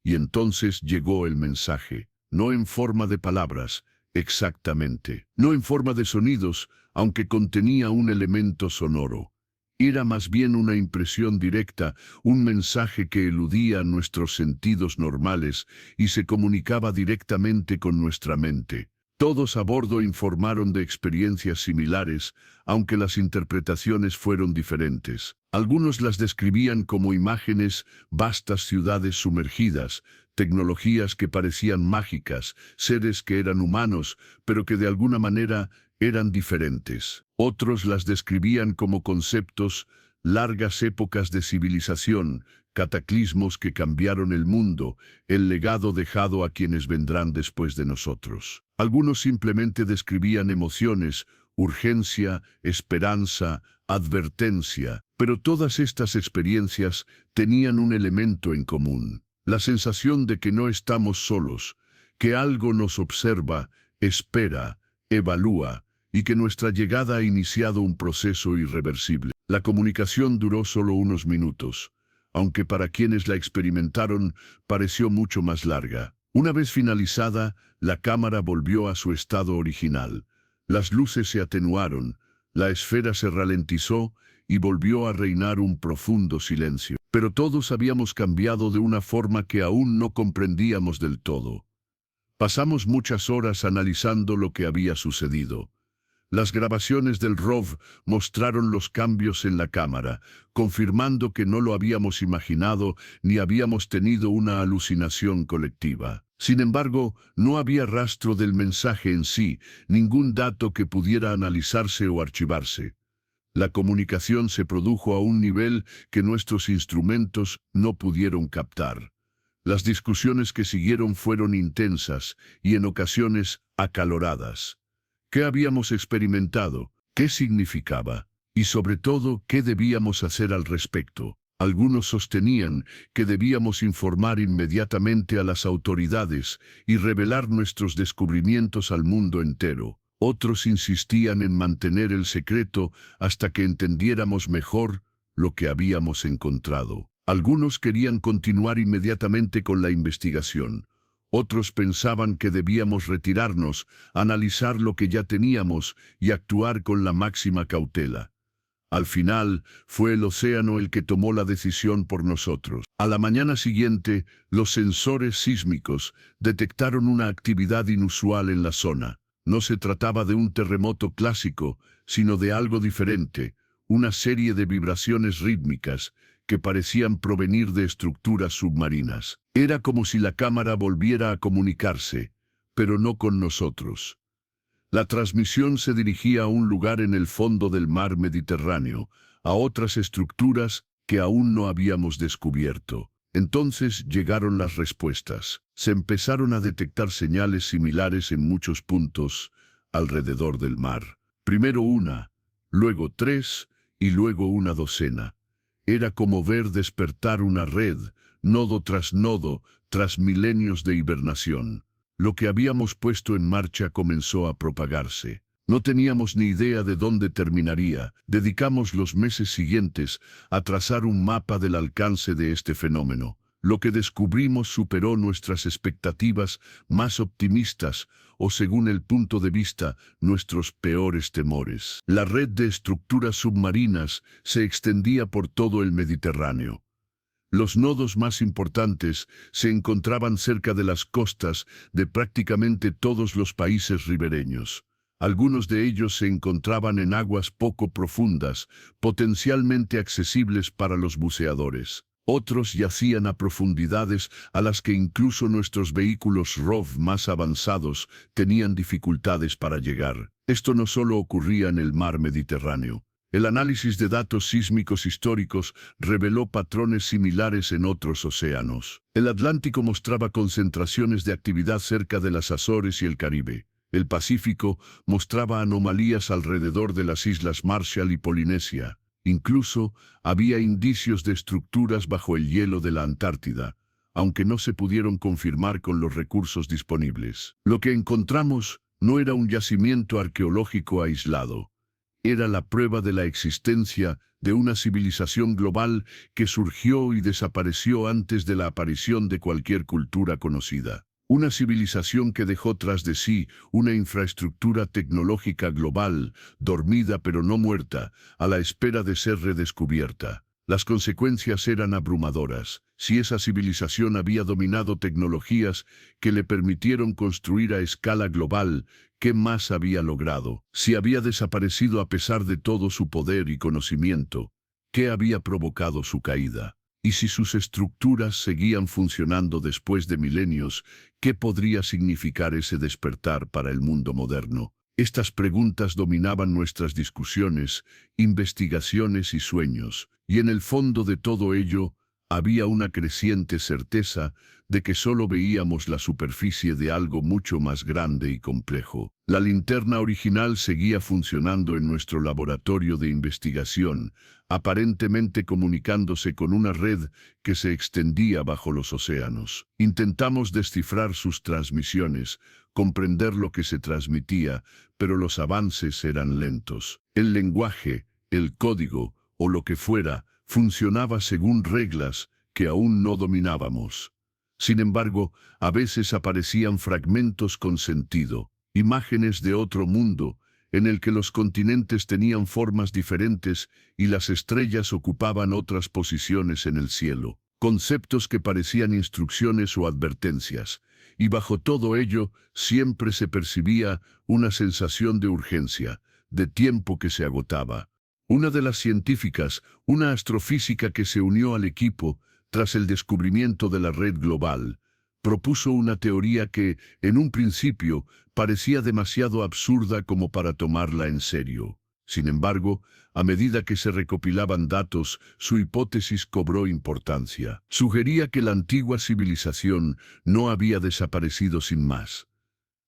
Y entonces llegó el mensaje, no en forma de palabras, exactamente, no en forma de sonidos, aunque contenía un elemento sonoro. Era más bien una impresión directa, un mensaje que eludía nuestros sentidos normales y se comunicaba directamente con nuestra mente. Todos a bordo informaron de experiencias similares, aunque las interpretaciones fueron diferentes. Algunos las describían como imágenes, vastas ciudades sumergidas, tecnologías que parecían mágicas, seres que eran humanos, pero que de alguna manera eran diferentes. Otros las describían como conceptos, largas épocas de civilización, cataclismos que cambiaron el mundo, el legado dejado a quienes vendrán después de nosotros. Algunos simplemente describían emociones, urgencia, esperanza, advertencia, pero todas estas experiencias tenían un elemento en común: la sensación de que no estamos solos, que algo nos observa, espera, evalúa, y que nuestra llegada ha iniciado un proceso irreversible. La comunicación duró solo unos minutos, aunque para quienes la experimentaron pareció mucho más larga. Una vez finalizada, la cámara volvió a su estado original. Las luces se atenuaron, la esfera se ralentizó y volvió a reinar un profundo silencio. Pero todos habíamos cambiado de una forma que aún no comprendíamos del todo. Pasamos muchas horas analizando lo que había sucedido. Las grabaciones del ROV mostraron los cambios en la cámara, confirmando que no lo habíamos imaginado ni habíamos tenido una alucinación colectiva. Sin embargo, no había rastro del mensaje en sí, ningún dato que pudiera analizarse o archivarse. La comunicación se produjo a un nivel que nuestros instrumentos no pudieron captar. Las discusiones que siguieron fueron intensas y en ocasiones acaloradas. ¿Qué habíamos experimentado? ¿Qué significaba? Y sobre todo, ¿qué debíamos hacer al respecto? Algunos sostenían que debíamos informar inmediatamente a las autoridades y revelar nuestros descubrimientos al mundo entero. Otros insistían en mantener el secreto hasta que entendiéramos mejor lo que habíamos encontrado. Algunos querían continuar inmediatamente con la investigación. Otros pensaban que debíamos retirarnos, analizar lo que ya teníamos y actuar con la máxima cautela. Al final, fue el océano el que tomó la decisión por nosotros. A la mañana siguiente, los sensores sísmicos detectaron una actividad inusual en la zona. No se trataba de un terremoto clásico, sino de algo diferente, una serie de vibraciones rítmicas que parecían provenir de estructuras submarinas. Era como si la cámara volviera a comunicarse, pero no con nosotros. La transmisión se dirigía a un lugar en el fondo del mar Mediterráneo, a otras estructuras que aún no habíamos descubierto. Entonces llegaron las respuestas. Se empezaron a detectar señales similares en muchos puntos alrededor del mar. Primero una, luego 3 y luego una docena. Era como ver despertar una red, nodo tras milenios de hibernación. Lo que habíamos puesto en marcha comenzó a propagarse. No teníamos ni idea de dónde terminaría. Dedicamos los meses siguientes a trazar un mapa del alcance de este fenómeno. Lo que descubrimos superó nuestras expectativas más optimistas, o según el punto de vista, nuestros peores temores. La red de estructuras submarinas se extendía por todo el Mediterráneo. Los nodos más importantes se encontraban cerca de las costas de prácticamente todos los países ribereños. Algunos de ellos se encontraban en aguas poco profundas, potencialmente accesibles para los buceadores. Otros yacían a profundidades a las que incluso nuestros vehículos ROV más avanzados tenían dificultades para llegar. Esto no solo ocurría en el mar Mediterráneo. El análisis de datos sísmicos históricos reveló patrones similares en otros océanos. El Atlántico mostraba concentraciones de actividad cerca de las Azores y el Caribe. El Pacífico mostraba anomalías alrededor de las islas Marshall y Polinesia. Incluso había indicios de estructuras bajo el hielo de la Antártida, aunque no se pudieron confirmar con los recursos disponibles. Lo que encontramos no era un yacimiento arqueológico aislado. Era la prueba de la existencia de una civilización global que surgió y desapareció antes de la aparición de cualquier cultura conocida. Una civilización que dejó tras de sí una infraestructura tecnológica global, dormida pero no muerta, a la espera de ser redescubierta. Las consecuencias eran abrumadoras. Si esa civilización había dominado tecnologías que le permitieron construir a escala global, ¿qué más había logrado? Si había desaparecido a pesar de todo su poder y conocimiento, ¿qué había provocado su caída? Y si sus estructuras seguían funcionando después de milenios, ¿qué podría significar ese despertar para el mundo moderno? Estas preguntas dominaban nuestras discusiones, investigaciones y sueños, y en el fondo de todo ello había una creciente certeza de que solo veíamos la superficie de algo mucho más grande y complejo. La linterna original seguía funcionando en nuestro laboratorio de investigación, aparentemente comunicándose con una red que se extendía bajo los océanos. Intentamos descifrar sus transmisiones, comprender lo que se transmitía, pero los avances eran lentos. El lenguaje, el código, o lo que fuera, funcionaba según reglas que aún no dominábamos. Sin embargo, a veces aparecían fragmentos con sentido, imágenes de otro mundo, en el que los continentes tenían formas diferentes y las estrellas ocupaban otras posiciones en el cielo. Conceptos que parecían instrucciones o advertencias, y bajo todo ello siempre se percibía una sensación de urgencia, de tiempo que se agotaba. Una de las científicas, una astrofísica que se unió al equipo tras el descubrimiento de la red global, propuso una teoría que, en un principio, parecía demasiado absurda como para tomarla en serio. Sin embargo, a medida que se recopilaban datos, su hipótesis cobró importancia. Sugería que la antigua civilización no había desaparecido sin más.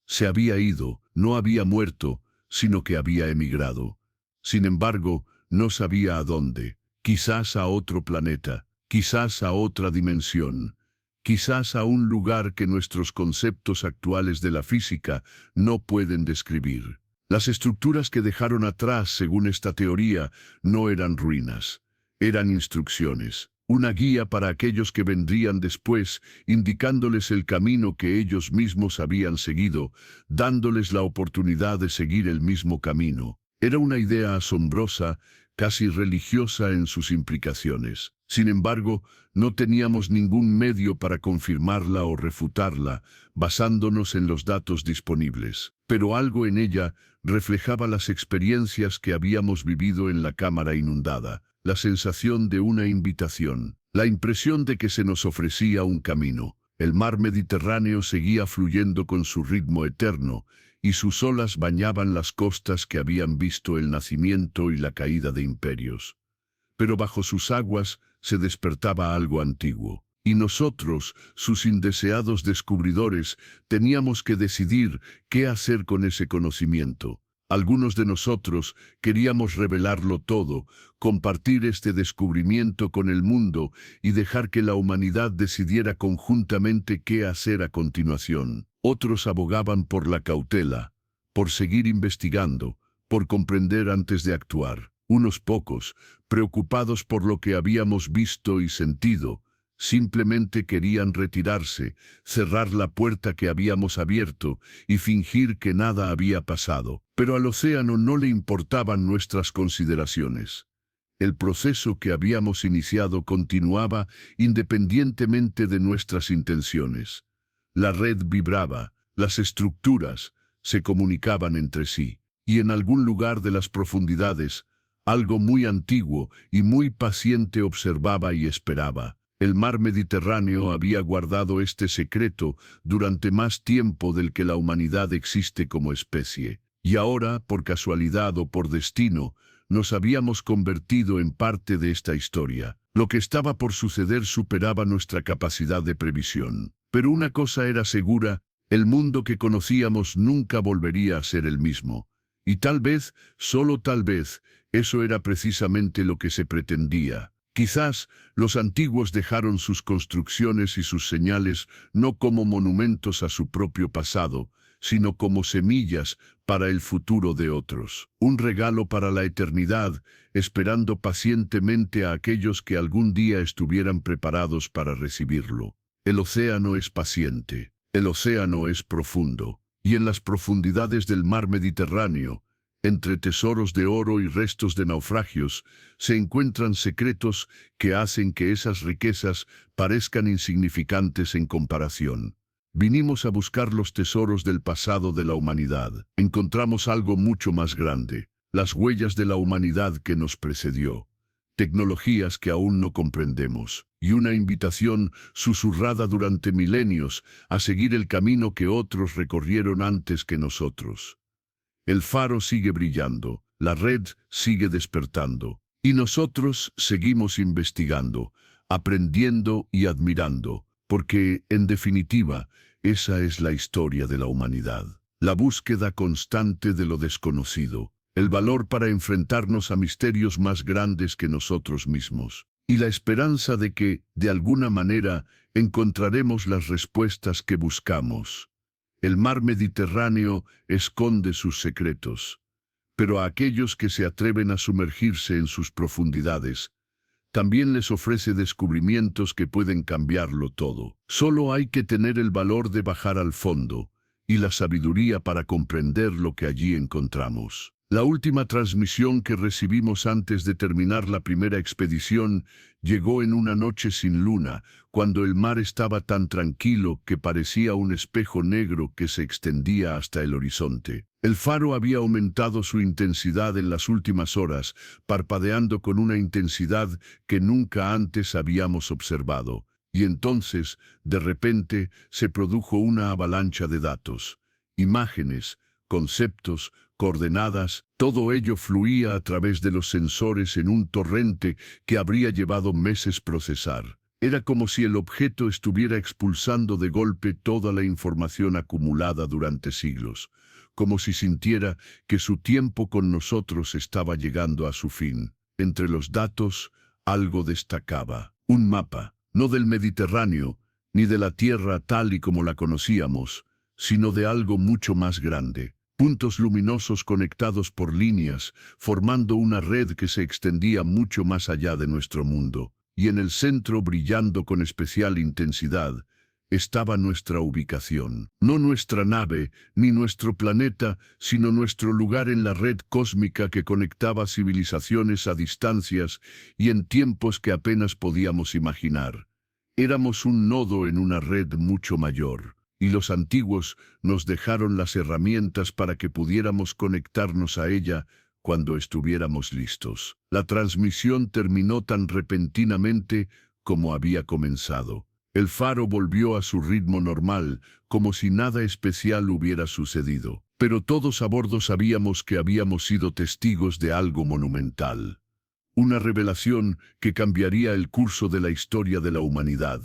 Se había ido, no había muerto, sino que había emigrado. Sin embargo, no sabía a dónde, quizás a otro planeta, quizás a otra dimensión, quizás a un lugar que nuestros conceptos actuales de la física no pueden describir. Las estructuras que dejaron atrás, según esta teoría, no eran ruinas, eran instrucciones, una guía para aquellos que vendrían después, indicándoles el camino que ellos mismos habían seguido, dándoles la oportunidad de seguir el mismo camino. Era una idea asombrosa, casi religiosa en sus implicaciones. Sin embargo, no teníamos ningún medio para confirmarla o refutarla, basándonos en los datos disponibles. Pero algo en ella reflejaba las experiencias que habíamos vivido en la cámara inundada, la sensación de una invitación, la impresión de que se nos ofrecía un camino. El mar Mediterráneo seguía fluyendo con su ritmo eterno, y sus olas bañaban las costas que habían visto el nacimiento y la caída de imperios. Pero bajo sus aguas se despertaba algo antiguo, y nosotros, sus indeseados descubridores, teníamos que decidir qué hacer con ese conocimiento. Algunos de nosotros queríamos revelarlo todo, compartir este descubrimiento con el mundo y dejar que la humanidad decidiera conjuntamente qué hacer a continuación. Otros abogaban por la cautela, por seguir investigando, por comprender antes de actuar. Unos pocos, preocupados por lo que habíamos visto y sentido, simplemente querían retirarse, cerrar la puerta que habíamos abierto y fingir que nada había pasado. Pero al océano no le importaban nuestras consideraciones. El proceso que habíamos iniciado continuaba independientemente de nuestras intenciones. La red vibraba, las estructuras se comunicaban entre sí, y en algún lugar de las profundidades, algo muy antiguo y muy paciente observaba y esperaba. El mar Mediterráneo había guardado este secreto durante más tiempo del que la humanidad existe como especie. Y ahora, por casualidad o por destino, nos habíamos convertido en parte de esta historia. Lo que estaba por suceder superaba nuestra capacidad de previsión. Pero una cosa era segura, el mundo que conocíamos nunca volvería a ser el mismo. Y tal vez, solo tal vez, eso era precisamente lo que se pretendía. Quizás los antiguos dejaron sus construcciones y sus señales no como monumentos a su propio pasado, sino como semillas para el futuro de otros. Un regalo para la eternidad, esperando pacientemente a aquellos que algún día estuvieran preparados para recibirlo. El océano es paciente, el océano es profundo, y en las profundidades del mar Mediterráneo, entre tesoros de oro y restos de naufragios, se encuentran secretos que hacen que esas riquezas parezcan insignificantes en comparación. Vinimos a buscar los tesoros del pasado de la humanidad. Encontramos algo mucho más grande, las huellas de la humanidad que nos precedió, tecnologías que aún no comprendemos, y una invitación susurrada durante milenios a seguir el camino que otros recorrieron antes que nosotros. El faro sigue brillando, la red sigue despertando, y nosotros seguimos investigando, aprendiendo y admirando, porque, en definitiva, esa es la historia de la humanidad. La búsqueda constante de lo desconocido, el valor para enfrentarnos a misterios más grandes que nosotros mismos, y la esperanza de que, de alguna manera, encontraremos las respuestas que buscamos. El mar Mediterráneo esconde sus secretos, pero a aquellos que se atreven a sumergirse en sus profundidades, también les ofrece descubrimientos que pueden cambiarlo todo. Solo hay que tener el valor de bajar al fondo y la sabiduría para comprender lo que allí encontramos. La última transmisión que recibimos antes de terminar la primera expedición llegó en una noche sin luna, cuando el mar estaba tan tranquilo que parecía un espejo negro que se extendía hasta el horizonte. El faro había aumentado su intensidad en las últimas horas, parpadeando con una intensidad que nunca antes habíamos observado. Y entonces, de repente, se produjo una avalancha de datos, imágenes, conceptos, coordenadas, todo ello fluía a través de los sensores en un torrente que habría llevado meses procesar. Era como si el objeto estuviera expulsando de golpe toda la información acumulada durante siglos, como si sintiera que su tiempo con nosotros estaba llegando a su fin. Entre los datos, algo destacaba, un mapa, no del Mediterráneo, ni de la Tierra tal y como la conocíamos, sino de algo mucho más grande. Puntos luminosos conectados por líneas, formando una red que se extendía mucho más allá de nuestro mundo. Y en el centro, brillando con especial intensidad, estaba nuestra ubicación. No nuestra nave, ni nuestro planeta, sino nuestro lugar en la red cósmica que conectaba civilizaciones a distancias y en tiempos que apenas podíamos imaginar. Éramos un nodo en una red mucho mayor. Y los antiguos nos dejaron las herramientas para que pudiéramos conectarnos a ella cuando estuviéramos listos. La transmisión terminó tan repentinamente como había comenzado. El faro volvió a su ritmo normal, como si nada especial hubiera sucedido. Pero todos a bordo sabíamos que habíamos sido testigos de algo monumental. Una revelación que cambiaría el curso de la historia de la humanidad,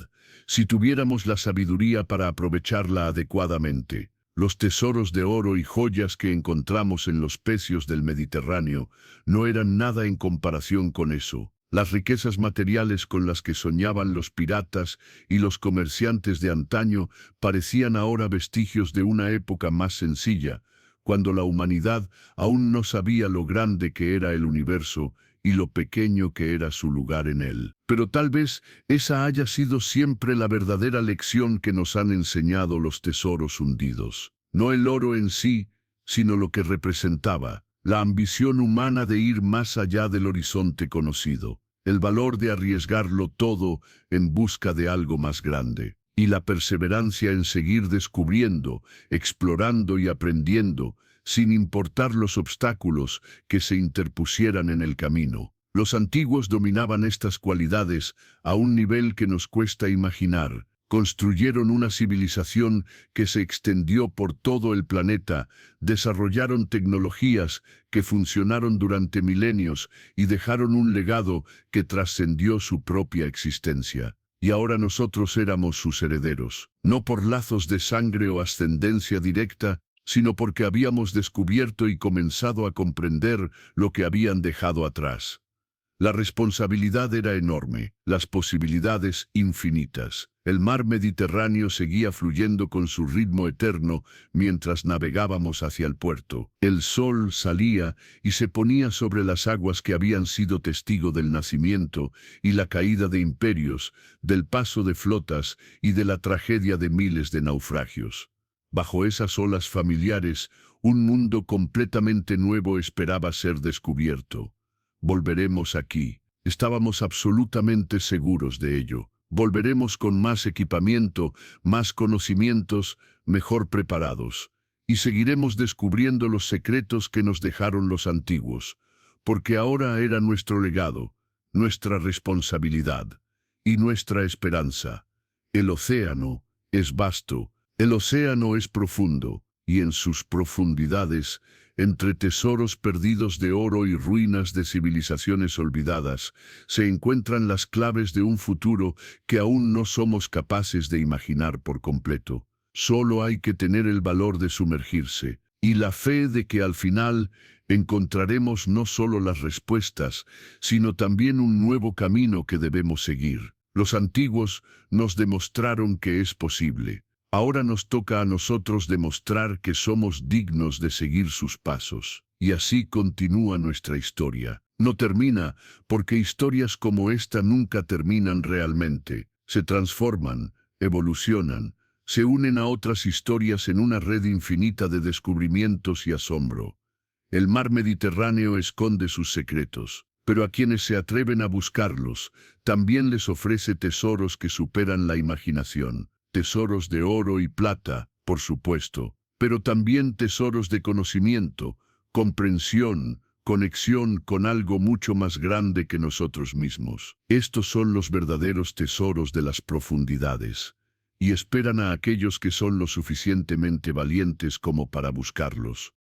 si tuviéramos la sabiduría para aprovecharla adecuadamente. Los tesoros de oro y joyas que encontramos en los pecios del Mediterráneo no eran nada en comparación con eso. Las riquezas materiales con las que soñaban los piratas y los comerciantes de antaño parecían ahora vestigios de una época más sencilla, cuando la humanidad aún no sabía lo grande que era el universo y lo pequeño que era su lugar en él. Pero tal vez esa haya sido siempre la verdadera lección que nos han enseñado los tesoros hundidos. No el oro en sí, sino lo que representaba, la ambición humana de ir más allá del horizonte conocido, el valor de arriesgarlo todo en busca de algo más grande, y la perseverancia en seguir descubriendo, explorando y aprendiendo, sin importar los obstáculos que se interpusieran en el camino. Los antiguos dominaban estas cualidades a un nivel que nos cuesta imaginar. Construyeron una civilización que se extendió por todo el planeta, desarrollaron tecnologías que funcionaron durante milenios y dejaron un legado que trascendió su propia existencia. Y ahora nosotros éramos sus herederos, no por lazos de sangre o ascendencia directa, sino porque habíamos descubierto y comenzado a comprender lo que habían dejado atrás. La responsabilidad era enorme, las posibilidades infinitas. El mar Mediterráneo seguía fluyendo con su ritmo eterno mientras navegábamos hacia el puerto. El sol salía y se ponía sobre las aguas que habían sido testigo del nacimiento y la caída de imperios, del paso de flotas y de la tragedia de miles de naufragios. Bajo esas olas familiares, un mundo completamente nuevo esperaba ser descubierto. Volveremos aquí. Estábamos absolutamente seguros de ello. Volveremos con más equipamiento, más conocimientos, mejor preparados. Y seguiremos descubriendo los secretos que nos dejaron los antiguos, porque ahora era nuestro legado, nuestra responsabilidad y nuestra esperanza. El océano es vasto, el océano es profundo, y en sus profundidades, entre tesoros perdidos de oro y ruinas de civilizaciones olvidadas, se encuentran las claves de un futuro que aún no somos capaces de imaginar por completo. Solo hay que tener el valor de sumergirse, y la fe de que al final encontraremos no solo las respuestas, sino también un nuevo camino que debemos seguir. Los antiguos nos demostraron que es posible. Ahora nos toca a nosotros demostrar que somos dignos de seguir sus pasos. Y así continúa nuestra historia. No termina, porque historias como esta nunca terminan realmente. Se transforman, evolucionan, se unen a otras historias en una red infinita de descubrimientos y asombro. El mar Mediterráneo esconde sus secretos, pero a quienes se atreven a buscarlos, también les ofrece tesoros que superan la imaginación. Tesoros de oro y plata, por supuesto, pero también tesoros de conocimiento, comprensión, conexión con algo mucho más grande que nosotros mismos. Estos son los verdaderos tesoros de las profundidades, y esperan a aquellos que son lo suficientemente valientes como para buscarlos.